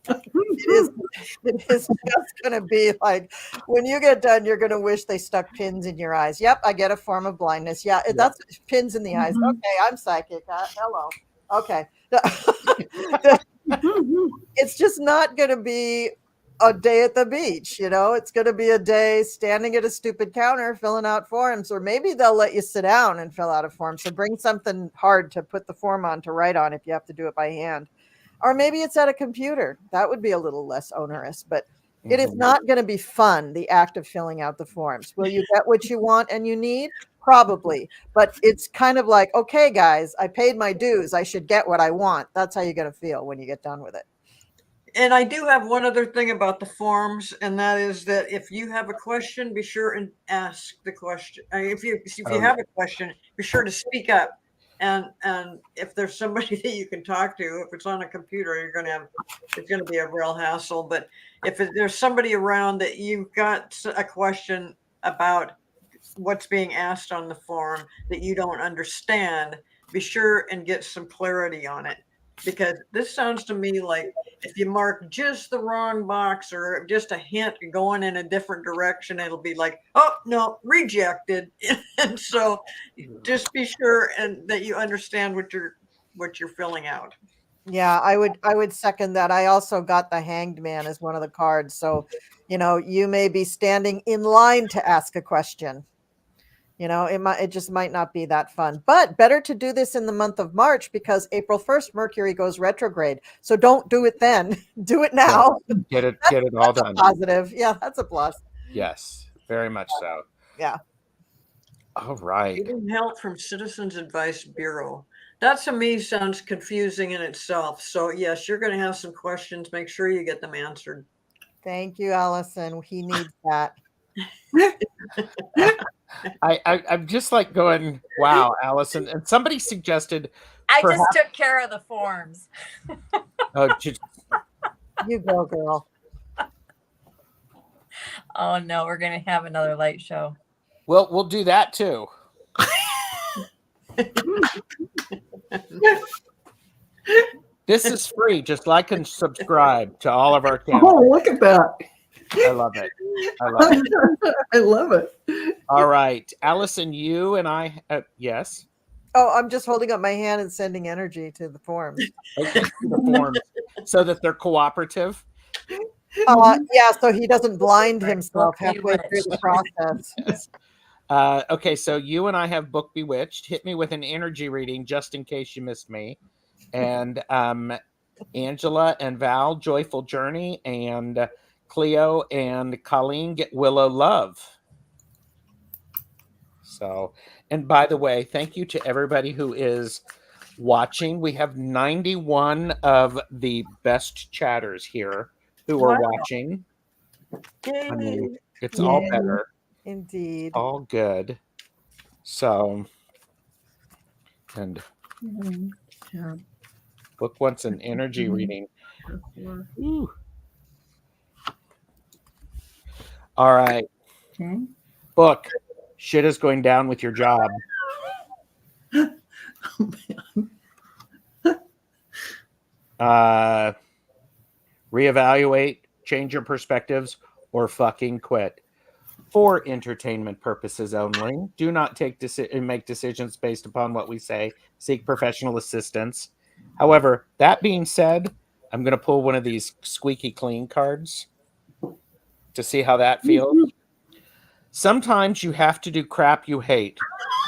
Speaker 4: It is just going to be like, when you get done, you're going to wish they stuck pins in your eyes. Yep, I get a form of blindness. Yeah, that's pins in the eyes. Okay, I'm psychic. Hello. Okay. It's just not going to be a day at the beach, it's going to be a day standing at a stupid counter filling out forms, or maybe they'll let you sit down and fill out a form. So bring something hard to put the form on to write on if you have to do it by hand. Or maybe it's at a computer. That would be a little less onerous, but it is not going to be fun, the act of filling out the forms. Will you get what you want and you need? Probably. But it's kind of like, okay, guys, I paid my dues. I should get what I want. That's how you're going to feel when you get done with it.
Speaker 3: And I do have one other thing about the forms, and that is that if you have a question, be sure and ask the question. If you have a question, be sure to speak up. And if there's somebody that you can talk to, if it's on a computer, it's going to be a real hassle. But if there's somebody around that you've got a question about what's being asked on the form that you don't understand, be sure and get some clarity on it. Because this sounds to me like if you mark just the wrong box or just a hint going in a different direction, it'll be like, oh no, rejected. And so just be sure and that you understand what you're filling out.
Speaker 4: Yeah, I would second that. I also got the Hanged Man as one of the cards. So, you may be standing in line to ask a question. It just might not be that fun, but better to do this in the month of March because April 1st, Mercury goes retrograde. So don't do it then. Do it now.
Speaker 1: Get it all done.
Speaker 4: Positive. Yeah, that's a plus.
Speaker 1: Yes, very much so.
Speaker 4: Yeah.
Speaker 1: All right.
Speaker 3: Getting help from Citizens Advice Bureau. That to me sounds confusing in itself. So yes, you're going to have some questions. Make sure you get them answered.
Speaker 4: Thank you, Allison. He needs that.
Speaker 1: I'm just like going, wow, Allison. And somebody suggested
Speaker 6: I just took care of the forms.
Speaker 4: You go, girl.
Speaker 6: Oh no, we're gonna have another light show.
Speaker 1: Well, we'll do that too. This is free. Just like and subscribe to all of our channels.
Speaker 5: Oh, look at that.
Speaker 1: I love it.
Speaker 5: I love it.
Speaker 1: All right. Allison, you and I, yes.
Speaker 4: Oh, I'm just holding up my hand and sending energy to the forms.
Speaker 1: Okay, to the forms so that they're cooperative.
Speaker 4: Yeah, so he doesn't blind himself halfway through the process.
Speaker 1: Yes. Okay, so you and I have Book Bewitched. Hit me with an energy reading just in case you missed me. And Angela and Val, Joyful Journey, and Cleo and Colleen get Willow Love. So, and by the way, thank you to everybody who is watching. We have 91 of the best chatters here who are watching. I mean, it's all better.
Speaker 4: Indeed.
Speaker 1: All good. So, and Book wants an energy reading. Ooh. All right.
Speaker 5: Okay.
Speaker 1: Book, shit is going down with your job. Reevaluate, change your perspectives, or fucking quit. For entertainment purposes only. Do not make decisions based upon what we say. Seek professional assistance. However, that being said, I'm going to pull one of these squeaky clean cards to see how that feels. Sometimes you have to do crap you hate.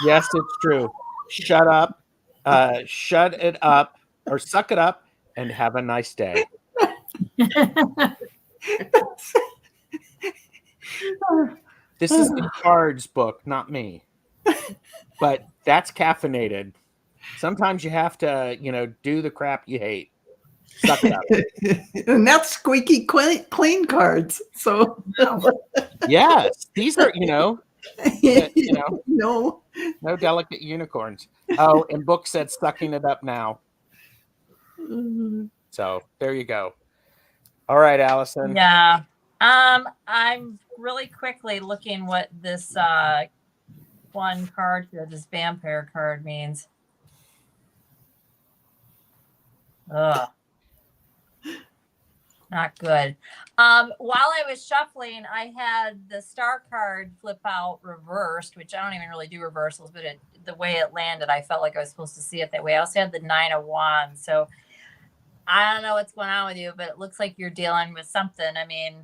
Speaker 1: Yes, it's true. Shut up. Shut it up or suck it up and have a nice day. This is the cards book, not me. But that's caffeinated. Sometimes you have to, do the crap you hate. Suck it up.
Speaker 5: And that's squeaky clean cards. So
Speaker 1: yes, these are, no delicate unicorns. Oh, and Book said sucking it up now. So there you go. All right, Allison.
Speaker 6: Yeah. I'm really quickly looking what this one card here, this vampire card means. Ugh. Not good. While I was shuffling, I had the star card flip out reversed, which I don't even really do reversals, but the way it landed, I felt like I was supposed to see it that way. I also had the 9 of Wands. So I don't know what's going on with you, but it looks like you're dealing with something. I mean,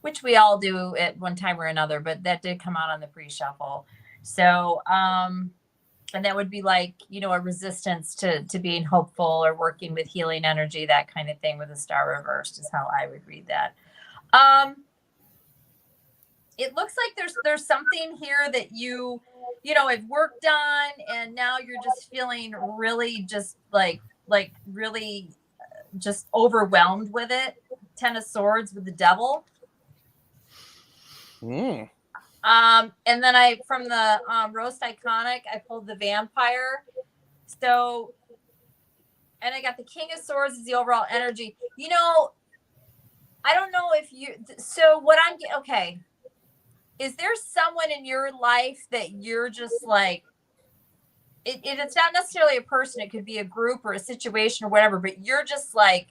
Speaker 6: which we all do at one time or another, but that did come out on the pre-shuffle. So, and that would be like, a resistance to being hopeful or working with healing energy, that kind of thing with a star reversed is how I would read that. It looks like there's something here that you have worked on, and now you're just feeling really just like really just overwhelmed with it. 10 of Swords with the Devil.
Speaker 1: Mm.
Speaker 6: And then from the Roast Iconic, I pulled the Vampire. So, and I got the King of Swords as the overall energy. I don't know if so what okay. Is there someone in your life that you're just like, it's not necessarily a person, it could be a group or a situation or whatever, but you're just like,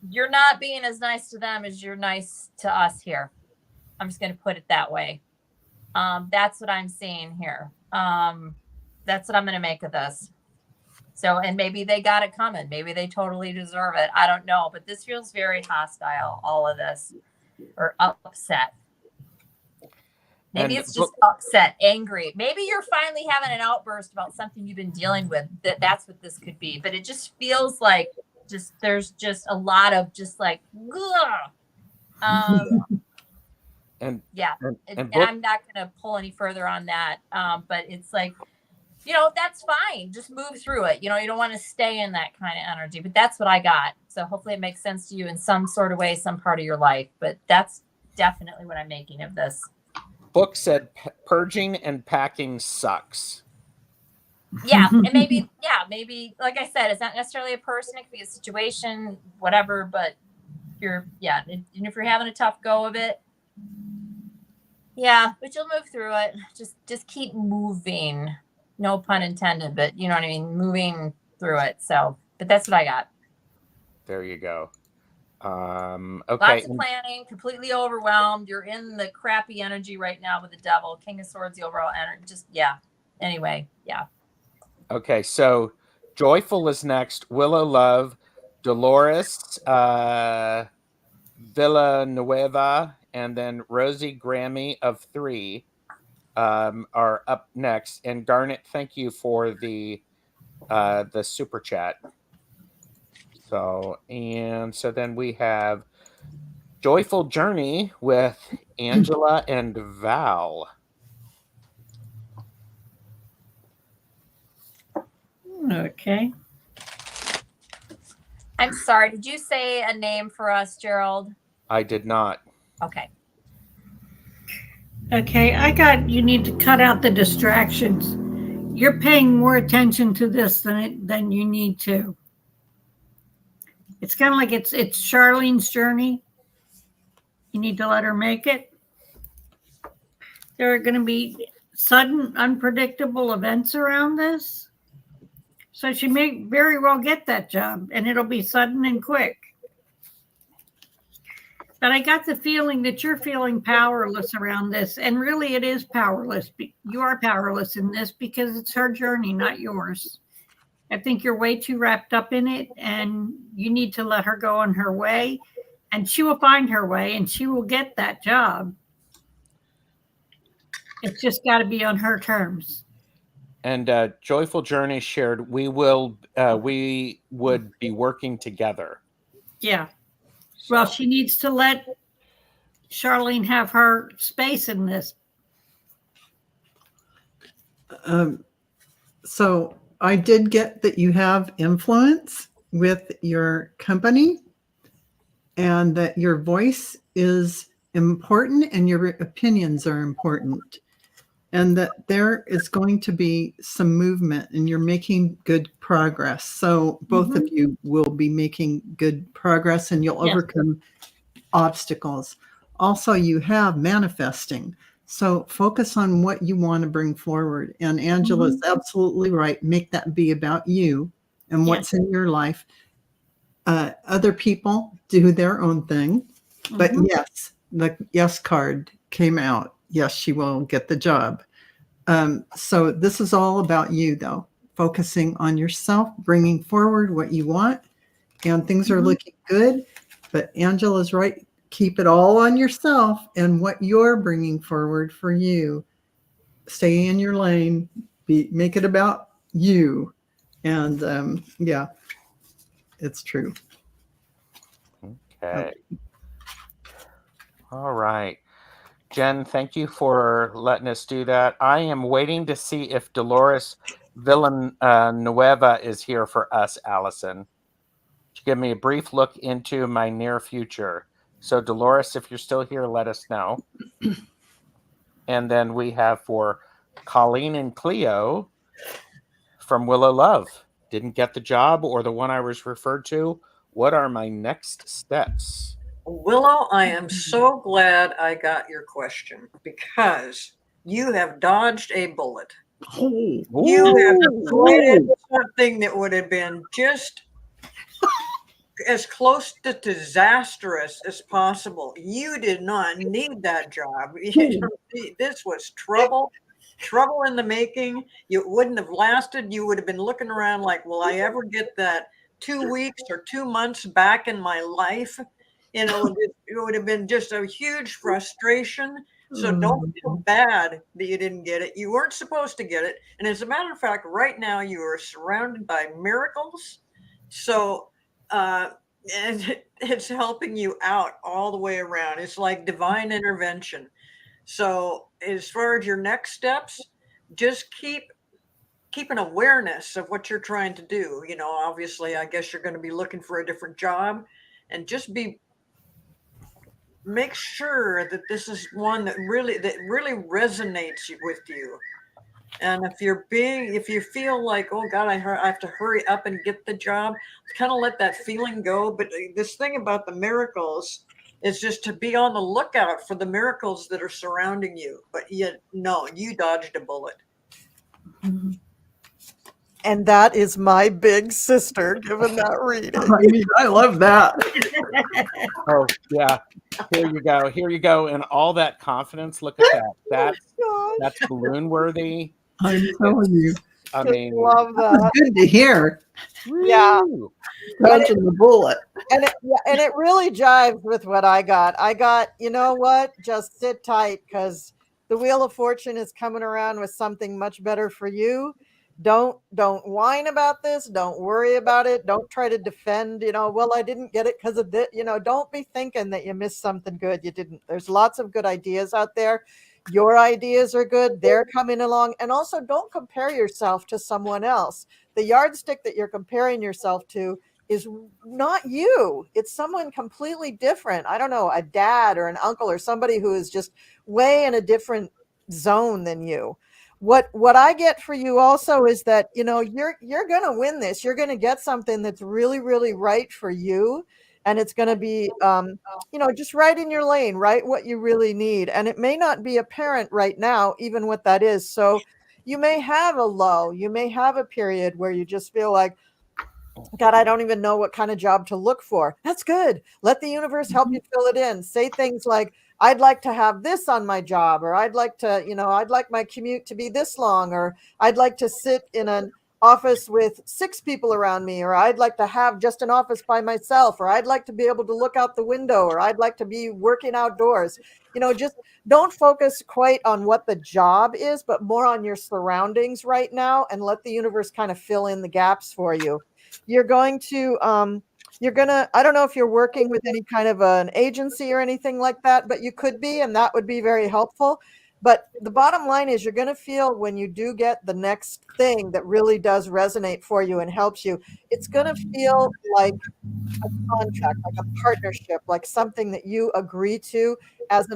Speaker 6: you're not being as nice to them as you're nice to us here. I'm just going to put it that way. That's what I'm seeing here. That's what I'm going to make of this. So, and maybe they got it coming. Maybe they totally deserve it. I don't know, but this feels very hostile, all of this, or upset. Maybe it's just upset, angry. Maybe you're finally having an outburst about something you've been dealing with. That's what this could be. But it just feels like there's just a lot of just like,
Speaker 1: and
Speaker 6: I'm not going to pull any further on that. But it's like, that's fine. Just move through it. You don't want to stay in that kind of energy, but that's what I got. So hopefully it makes sense to you in some sort of way, some part of your life, but that's definitely what I'm making of this.
Speaker 1: Book said purging and packing sucks.
Speaker 6: Yeah. And maybe, like I said, it's not necessarily a person. It could be a situation, whatever, but and if you're having a tough go of it, but you'll move through it. Just keep moving. No pun intended, but you know what I mean? Moving through it. So, but that's what I got.
Speaker 1: There you go. Okay.
Speaker 6: Lots of planning, completely overwhelmed. You're in the crappy energy right now with the Devil, King of Swords, the overall energy. Anyway.
Speaker 1: Okay. So Joyful is next. Willow Love, Dolores, Villanueva, and then Rosie Grammy of 3 are up next. And Garnet, thank you for the super chat. So then we have Joyful Journey with Angela and Val.
Speaker 2: Okay.
Speaker 6: I'm sorry. Did you say a name for us, Gerald?
Speaker 1: I did not.
Speaker 6: Okay.
Speaker 2: Okay, you need to cut out the distractions. You're paying more attention to this than you need to. It's kind of like it's Charlene's journey. You need to let her make it. There are going to be sudden, unpredictable events around this. So she may very well get that job, and it'll be sudden and quick. But I got the feeling that you're feeling powerless around this, and really it is powerless. You are powerless in this because it's her journey, not yours. I think you're way too wrapped up in it, and you need to let her go on her way, and she will find her way, and she will get that job. It's just got to be on her terms.
Speaker 1: And Joyful Journey shared, we would be working together.
Speaker 2: Yeah. Well, she needs to let Charlene have her space in this.
Speaker 5: So I did get that you have influence with your company and that your voice is important and your opinions are important. and that there is going to be some movement and you're making good progress. So both of you will be making good progress and you'll
Speaker 2: Yes.
Speaker 5: overcome obstacles. Also, you have manifesting. So focus on what you want to bring forward. And Angela's absolutely right. Make that be about you and what's in your life. Other people do their own thing. But yes, the yes card came out. Yes, she will get the job. So this is all about you, though, focusing on yourself, bringing forward what you want, and things are looking good. But Angela's right. Keep it all on yourself and what you're bringing forward for you. Stay in your lane. Make it about you. And yeah, it's true.
Speaker 1: Okay. All right. Jen, thank you for letting us do that. I am waiting to see if Dolores Villanueva is here for us, Allison, to give me a brief look into my near future. So, Dolores, if you're still here, let us know. And then we have for Colleen and Cleo from Willow Love. Didn't get the job or the one I was referred to. What are my next steps?
Speaker 3: Willow, I am so glad I got your question because you have dodged a bullet. You have avoided something that would have been just as close to disastrous as possible. You did not need that job. This was trouble in the making. You wouldn't have lasted. You would have been looking around like, will I ever get that 2 weeks or 2 months back in my life? You know, it would have been just a huge frustration. So don't feel bad that you didn't get it. You weren't supposed to get it. And as a matter of fact, right now you are surrounded by miracles. So and it's helping you out all the way around. It's like divine intervention. So as far as your next steps, just keep an awareness of what you're trying to do. You know, obviously, I guess you're going to be looking for a different job, and just make sure that this is one that really resonates with you. And if you feel like, oh God, I have to hurry up and get the job, kind of let that feeling go. But this thing about the miracles is just to be on the lookout for the miracles that are surrounding you. But yet, no, you dodged a bullet.
Speaker 4: And that is my big sister giving that reading.
Speaker 5: I mean, I love that.
Speaker 1: Oh, yeah. Here you go. Here you go. And all that confidence. Look at that. That's balloon worthy.
Speaker 5: I'm telling you.
Speaker 1: I mean,
Speaker 4: love that.
Speaker 5: Good to hear.
Speaker 4: Yeah.
Speaker 5: Dodging the bullet.
Speaker 4: And it really jives with what I got. I got, you know what? Just sit tight because the Wheel of Fortune is coming around with something much better for you. Don't whine about this. Don't worry about it. Don't try to defend, well, I didn't get it because of this. Don't be thinking that you missed something good. You didn't. There's lots of good ideas out there. Your ideas are good. They're coming along. And also don't compare yourself to someone else. The yardstick that you're comparing yourself to is not you. It's someone completely different. I don't know, a dad or an uncle or somebody who is just way in a different zone than you. What I get for you also is that, you're going to win this. You're going to get something that's really, really right for you. And it's going to be, just right in your lane, right? What you really need. And it may not be apparent right now, even what that is. So you may have a lull. You may have a period where you just feel like, God, I don't even know what kind of job to look for. That's good. Let the universe help you fill it in. Say things like, I'd like to have this on my job, or I'd like to, I'd like my commute to be this long, or I'd like to sit in an office with 6 people around me, or I'd like to have just an office by myself, or I'd like to be able to look out the window, or I'd like to be working outdoors. Just don't focus quite on what the job is, but more on your surroundings right now, and let the universe kind of fill in the gaps for you. You're going to, I don't know if you're working with any kind of an agency or anything like that, but you could be, and that would be very helpful. But the bottom line is you're going to feel when you do get the next thing that really does resonate for you and helps you, it's going to feel like a contract, like a partnership, like something that you agree to as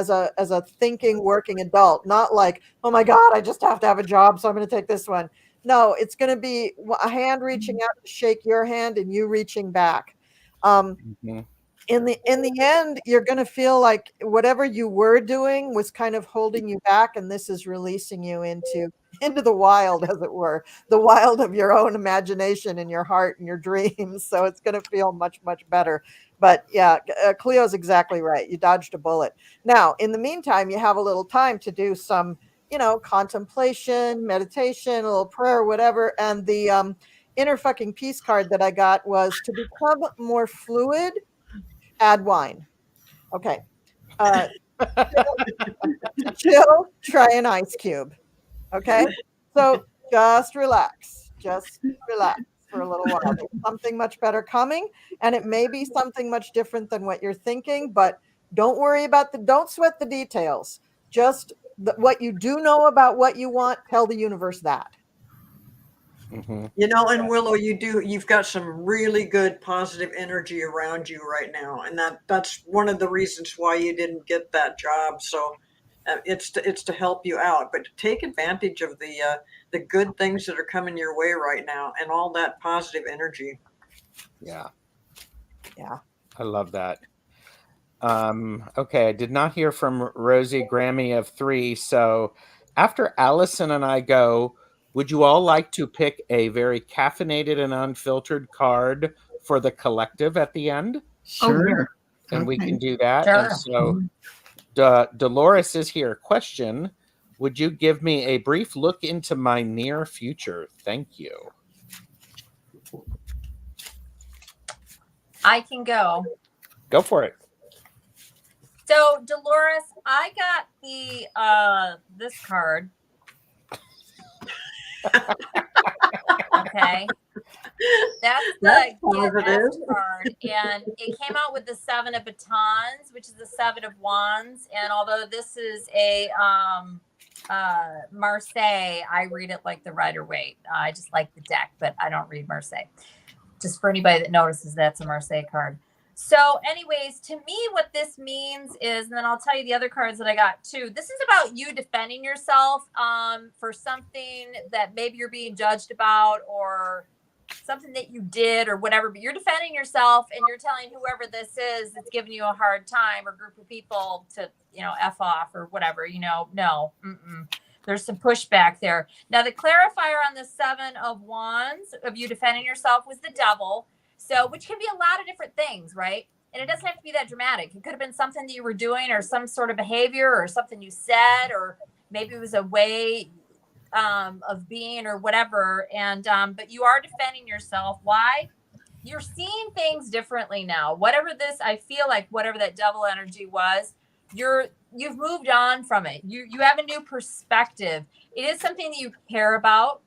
Speaker 4: a thinking working adult, not like, oh my God, I just have to have a job, so I'm going to take this one. No, it's going to be a hand reaching out to shake your hand and you reaching back.
Speaker 1: Mhm.
Speaker 4: In the end, you're going to feel like whatever you were doing was kind of holding you back, and this is releasing you into the wild, as it were, the wild of your own imagination and your heart and your dreams. So it's going to feel much, much better. But yeah, Cleo's exactly right. You dodged a bullet. Now, in the meantime, you have a little time to do some, contemplation, meditation, a little prayer, whatever. And the inner fucking peace card that I got was to become more fluid, add wine. Okay. Uh, to chill, try an ice cube. Okay. So just relax. Just relax for a little while. There's something much better coming, and it may be something much different than what you're thinking, but don't sweat the details. Just what you do know about what you want, tell the universe that.
Speaker 1: Mhm.
Speaker 3: And Willow, you've got some really good positive energy around you right now, and that's one of the reasons why you didn't get that job. So it's to help you out, but take advantage of the good things that are coming your way right now and all that positive energy.
Speaker 1: Yeah,
Speaker 4: Yeah.
Speaker 1: I love that. Okay, I did not hear from Rosie Grammy of 3. So after Allison and I go, would you all like to pick a very caffeinated and unfiltered card for the collective at the end?
Speaker 5: Oh, Sure. yeah.
Speaker 1: And we
Speaker 5: Okay.
Speaker 1: can do that.
Speaker 6: Sure.
Speaker 1: And so Dolores is here. Question: would you give me a brief look into my near future? Thank you.
Speaker 6: I can go.
Speaker 1: Go for it.
Speaker 6: So Dolores, I got the this card. Okay. That's the
Speaker 3: positive.
Speaker 6: gift card. And it came out with the 7 of batons, which is the 7 of wands. And although this is a Marseille, I read it like the Rider-Waite. I just like the deck, but I don't read Marseille. Just for anybody that notices, that's a Marseille card. So anyways, to me, what this means is, and then I'll tell you the other cards that I got too. This is about you defending yourself for something that maybe you're being judged about, or something that you did or whatever, but you're defending yourself and you're telling whoever this is that's giving you a hard time, or group of people, to, F off or whatever, no, there's some pushback there. Now, the clarifier on the 7 of wands of you defending yourself was the devil. So, which can be a lot of different things, right? And it doesn't have to be that dramatic. It could have been something that you were doing, or some sort of behavior, or something you said, or maybe it was a way of being or whatever. And but you are defending yourself. Why? You're seeing things differently now. Whatever this, I feel like whatever that devil energy was, you've moved on from it. You have a new perspective. It is something that you care about,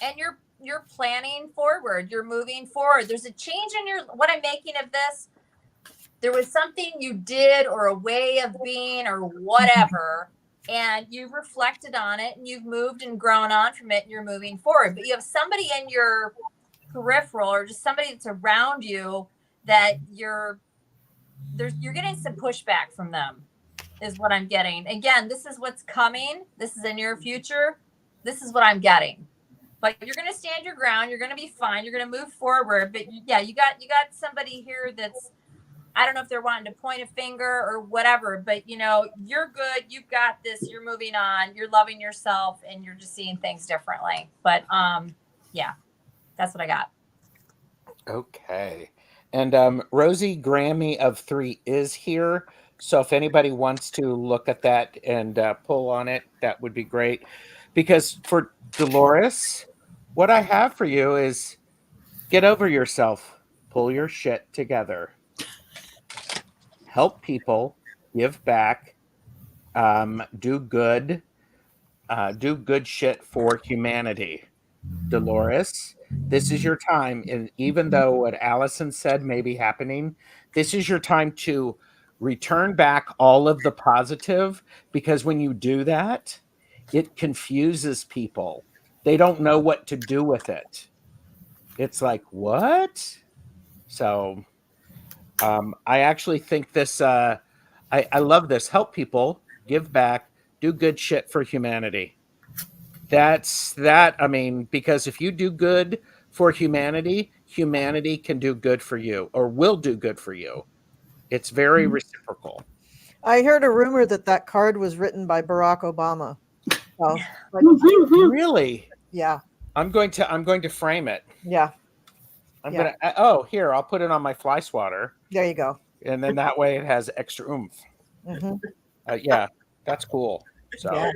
Speaker 6: and you're planning forward. You're moving forward. There's a change in what I'm making of this. There was something you did, or a way of being, or whatever, and you've reflected on it, and you've moved and grown on from it, and you're moving forward. But you have somebody in your peripheral, or just somebody that's around you, that you're getting some pushback from them, is what I'm getting. Again, this is what's coming. This is in your future. This is what I'm getting. But you're going to stand your ground. You're going to be fine. You're going to move forward. But yeah, you got somebody here that's, I don't know if they're wanting to point a finger or whatever, but you're good. You've got this. You're moving on. You're loving yourself, and you're just seeing things differently. But yeah, that's what I got.
Speaker 1: Okay. And Rosie Grammy of 3 is here. So if anybody wants to look at that and pull on it, that would be great. Because for Dolores, what I have for you is get over yourself, pull your shit together, help people, give back, do good shit for humanity. Dolores, this is your time. And even though what Allison said may be happening, this is your time to return back all of the positive, because when you do that, it confuses people. They don't know what to do with it. It's like, what? So I actually think this, I love this. Help people, give back, do good shit for humanity. That's that. I mean, because if you do good for humanity, humanity can do good for you or will do good for you. It's very reciprocal.
Speaker 4: I heard a rumor that that card was written by Barack Obama. So, but
Speaker 1: Really?
Speaker 4: yeah,
Speaker 1: I'm going to frame it.
Speaker 4: yeah,
Speaker 1: I'm
Speaker 4: yeah.
Speaker 1: gonna oh, here, I'll put it on my fly swatter,
Speaker 4: There you go.
Speaker 1: and then that way it has extra oomph.
Speaker 4: Hmm.
Speaker 1: Yeah, that's cool. So
Speaker 4: Yeah.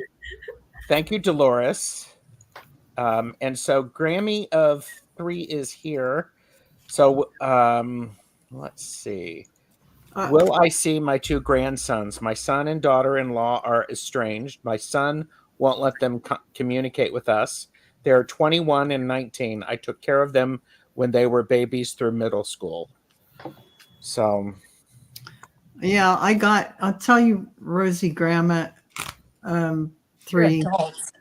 Speaker 1: thank you, Dolores. And so Grammy of 3 is here. So let's see. Will I see my 2 grandsons? My son and daughter-in-law are estranged. My son won't let them communicate with us. They're 21 and 19. I took care of them when they were babies through middle school. So
Speaker 5: Yeah, I'll tell you, Rosie Graham,
Speaker 6: They're
Speaker 5: 3.
Speaker 6: adults.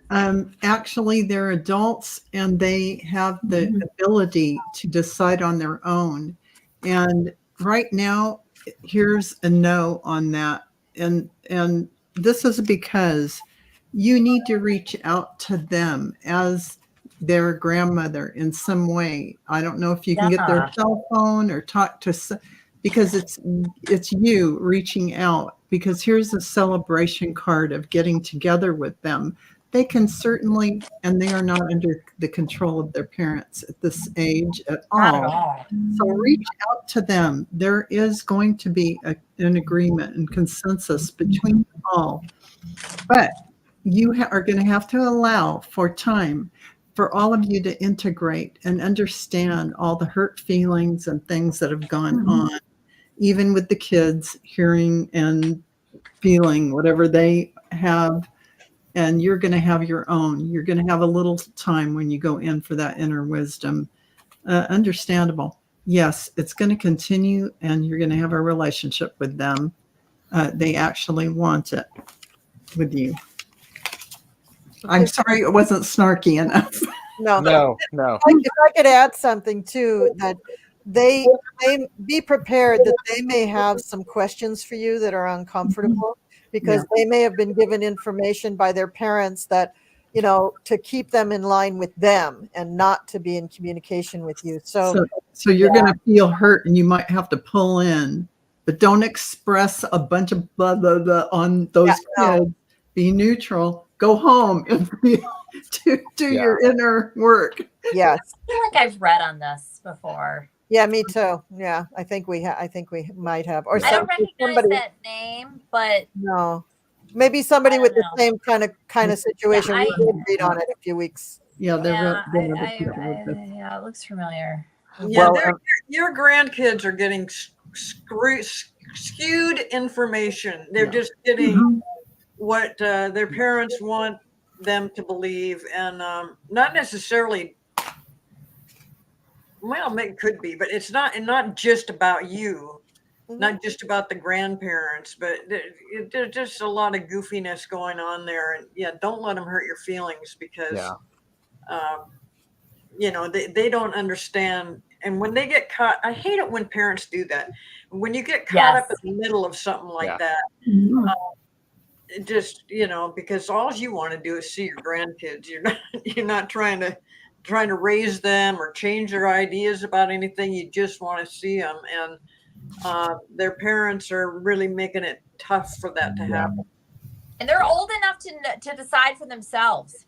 Speaker 5: Actually, they're adults and they have the ability to decide on their own. And right now, here's a no on that. And this is because you need to reach out to them as their grandmother in some way. I don't know if you can get their
Speaker 6: Yeah.
Speaker 5: cell phone or talk to, because it's you reaching out, because here's a celebration card of getting together with them. They can certainly, and they are not under the control of their parents at this age at
Speaker 6: Not at
Speaker 5: all.
Speaker 6: all.
Speaker 5: So reach out to them. There is going to be an agreement and consensus between you all, but you are going to have to allow for time for all of you to integrate and understand all the hurt feelings and things that have gone on, even with the kids hearing and feeling whatever they have. And you're going to have your own. You're going to have a little time when you go in for that inner wisdom. Understandable. Yes, it's going to continue, and you're going to have a relationship with them. They actually want it with you. I'm sorry it wasn't snarky enough.
Speaker 4: No,
Speaker 1: no.
Speaker 4: if I could add something too, that they be prepared that they may have some questions for you that are uncomfortable, because they may have been given information by their parents that, to keep them in line with them and not to be in communication with you. So
Speaker 5: you're going to feel hurt, and you might have to pull in, but don't express a bunch of blah, blah, blah on those kids. Be neutral. Go home and do your inner work.
Speaker 4: Yes.
Speaker 6: I feel like I've read on this before.
Speaker 4: Yeah, me too. Yeah, I think we might have. Or
Speaker 6: I don't recognize that name, but
Speaker 4: no, maybe somebody with the same kind of situation.
Speaker 6: Yeah,
Speaker 4: We did read on it a few weeks.
Speaker 5: Yeah,
Speaker 6: yeah, it looks familiar.
Speaker 3: Yeah, your grandkids are getting skewed information. They're just getting what their parents want them to believe, and not necessarily. Well, it could be, but it's not just about you, not just about the grandparents, but there's just a lot of goofiness going on there. And yeah, don't let them hurt your feelings, because they don't understand. And when they get caught, I hate it when parents do that. When you get caught up in the middle of something like that, it just, because all you want to do is see your grandkids. You're not trying to raise them or change their ideas about anything. You just want to see them, and their parents are really making it tough for that to happen.
Speaker 6: And they're old enough to decide for themselves.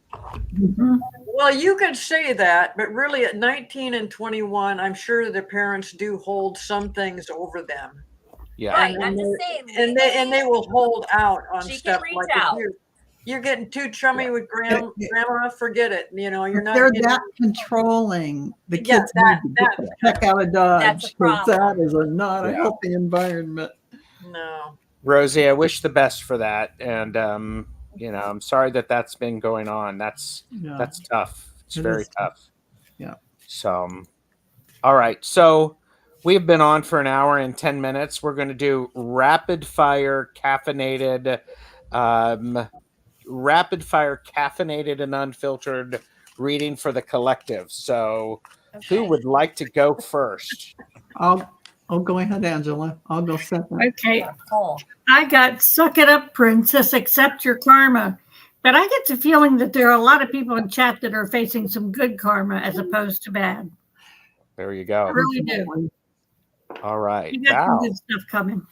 Speaker 3: Well, you could say that, but really at 19 and 21, I'm sure their parents do hold some things over them.
Speaker 1: Yeah.
Speaker 6: Right. I'm just saying.
Speaker 3: And they will hold out on stuff like
Speaker 6: out.
Speaker 3: You're getting too chummy with grandma, forget it. You're not.
Speaker 5: They're that controlling. The kids
Speaker 3: that
Speaker 5: heck out of Dodge. That is not a
Speaker 1: healthy
Speaker 5: environment.
Speaker 3: No.
Speaker 1: Rosie, I wish the best for that, and I'm sorry that's been going on. That's tough. It's very tough.
Speaker 5: Yeah.
Speaker 1: So, all right. So We've been on for an hour and 10 minutes. We're going to do rapid fire caffeinated and unfiltered reading for the collective. So who
Speaker 6: Okay.
Speaker 1: would like to go first?
Speaker 5: I'll go ahead, Angela. I'll go second.
Speaker 2: Okay.
Speaker 6: Cool.
Speaker 2: I got suck it up, princess, accept your karma. But I get the feeling that there are a lot of people in chat that are facing some good karma as opposed to bad.
Speaker 1: There you
Speaker 2: I
Speaker 1: go.
Speaker 2: really do.
Speaker 1: All right.
Speaker 2: You got some
Speaker 1: Val.
Speaker 2: good stuff coming.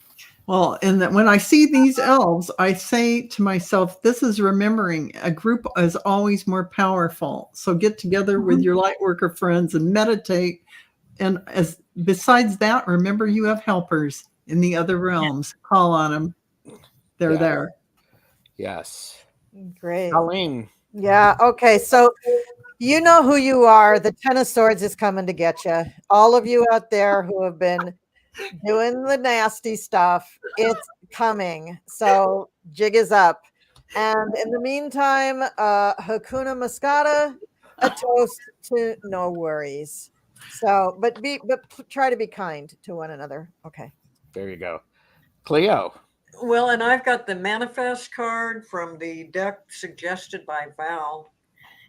Speaker 5: Well, and then when I see these elves, I say to myself, this is remembering a group is always more powerful. So get together with your light worker friends and meditate. And as besides that, remember you have helpers in the other realms. Call on them. They're
Speaker 1: Yeah.
Speaker 5: there.
Speaker 1: Yes.
Speaker 4: Great.
Speaker 1: Colleen.
Speaker 4: Yeah. Okay. So you know who you are. The Ten of Swords is coming to get you. All of you out there who have been doing the nasty stuff, it's coming. So jig is up. And in the meantime, Hakuna Mascata, a toast to no worries. So, but try to be kind to one another. Okay.
Speaker 1: There you go. Cleo.
Speaker 3: Well, and I've got the manifest card from the deck suggested by Val.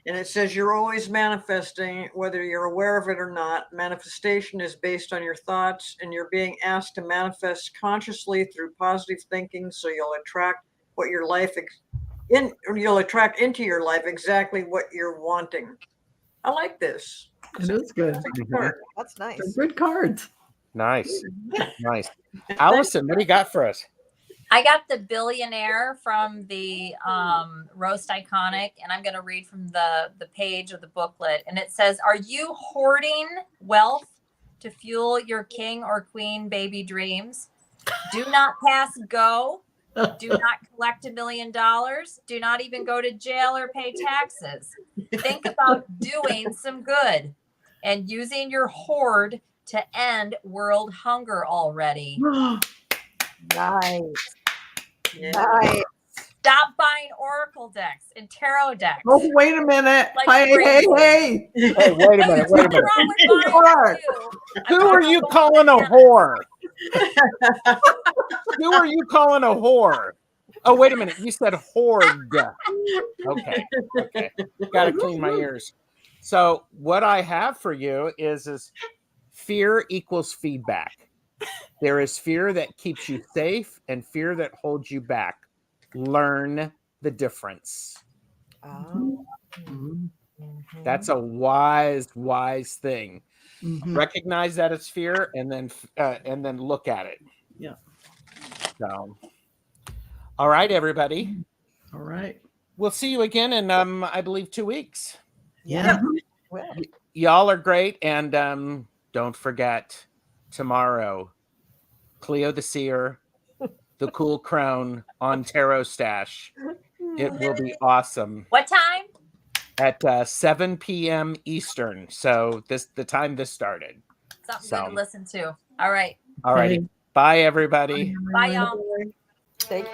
Speaker 3: And it says you're always manifesting, whether you're aware of it or not. Manifestation is based on your thoughts, and you're being asked to manifest consciously through positive thinking. So you'll attract what your life you'll attract into your life exactly what you're wanting. I like this.
Speaker 5: It is good.
Speaker 3: It's a good card.
Speaker 4: That's nice.
Speaker 5: They're good cards.
Speaker 1: Nice. Nice. Allison, what do you got for us?
Speaker 6: I got the billionaire from the Roast Iconic, and I'm going to read from the page of the booklet. And it says, are you hoarding wealth to fuel your king or queen baby dreams? Do not pass go. Do not collect $1 million. Do not even go to jail or pay taxes. Think about doing some good and using your hoard to end world hunger already.
Speaker 4: Nice.
Speaker 3: Yeah.
Speaker 4: Nice.
Speaker 6: Stop buying Oracle decks and tarot decks.
Speaker 5: Oh, wait a minute.
Speaker 6: Like
Speaker 5: Hey,
Speaker 6: crazy.
Speaker 5: hey.
Speaker 1: Hey, wait a minute. Wait a
Speaker 6: What's
Speaker 1: minute.
Speaker 6: wrong with buying them too? I'm
Speaker 1: Who are
Speaker 6: talking
Speaker 1: you
Speaker 6: about
Speaker 1: calling a
Speaker 6: bananas.
Speaker 1: whore? Who are you calling a whore? Oh, wait a minute. You said hoard. Okay. Okay. Got to clean my ears. So what I have for you is fear equals feedback. There is fear that keeps you safe and fear that holds you back. Learn the difference.
Speaker 4: Oh.
Speaker 5: Mhm.
Speaker 1: That's a wise thing.
Speaker 5: Mhm.
Speaker 1: Recognize that it's fear and then look at it.
Speaker 5: Yeah.
Speaker 1: So, all right, everybody.
Speaker 5: All right.
Speaker 1: We'll see you again in I believe 2 weeks.
Speaker 4: Yeah. Well,
Speaker 1: Y'all are great, and don't forget tomorrow, Cleo the Seer, the Cool Crone on Tarot Stash. It will be awesome
Speaker 6: What time?
Speaker 1: at 7 p.m. Eastern. So the time this started.
Speaker 6: Something
Speaker 1: So.
Speaker 6: good to listen to. All right.
Speaker 1: All righty.
Speaker 5: Okay.
Speaker 1: Bye, everybody.
Speaker 6: Bye, y'all.
Speaker 4: thank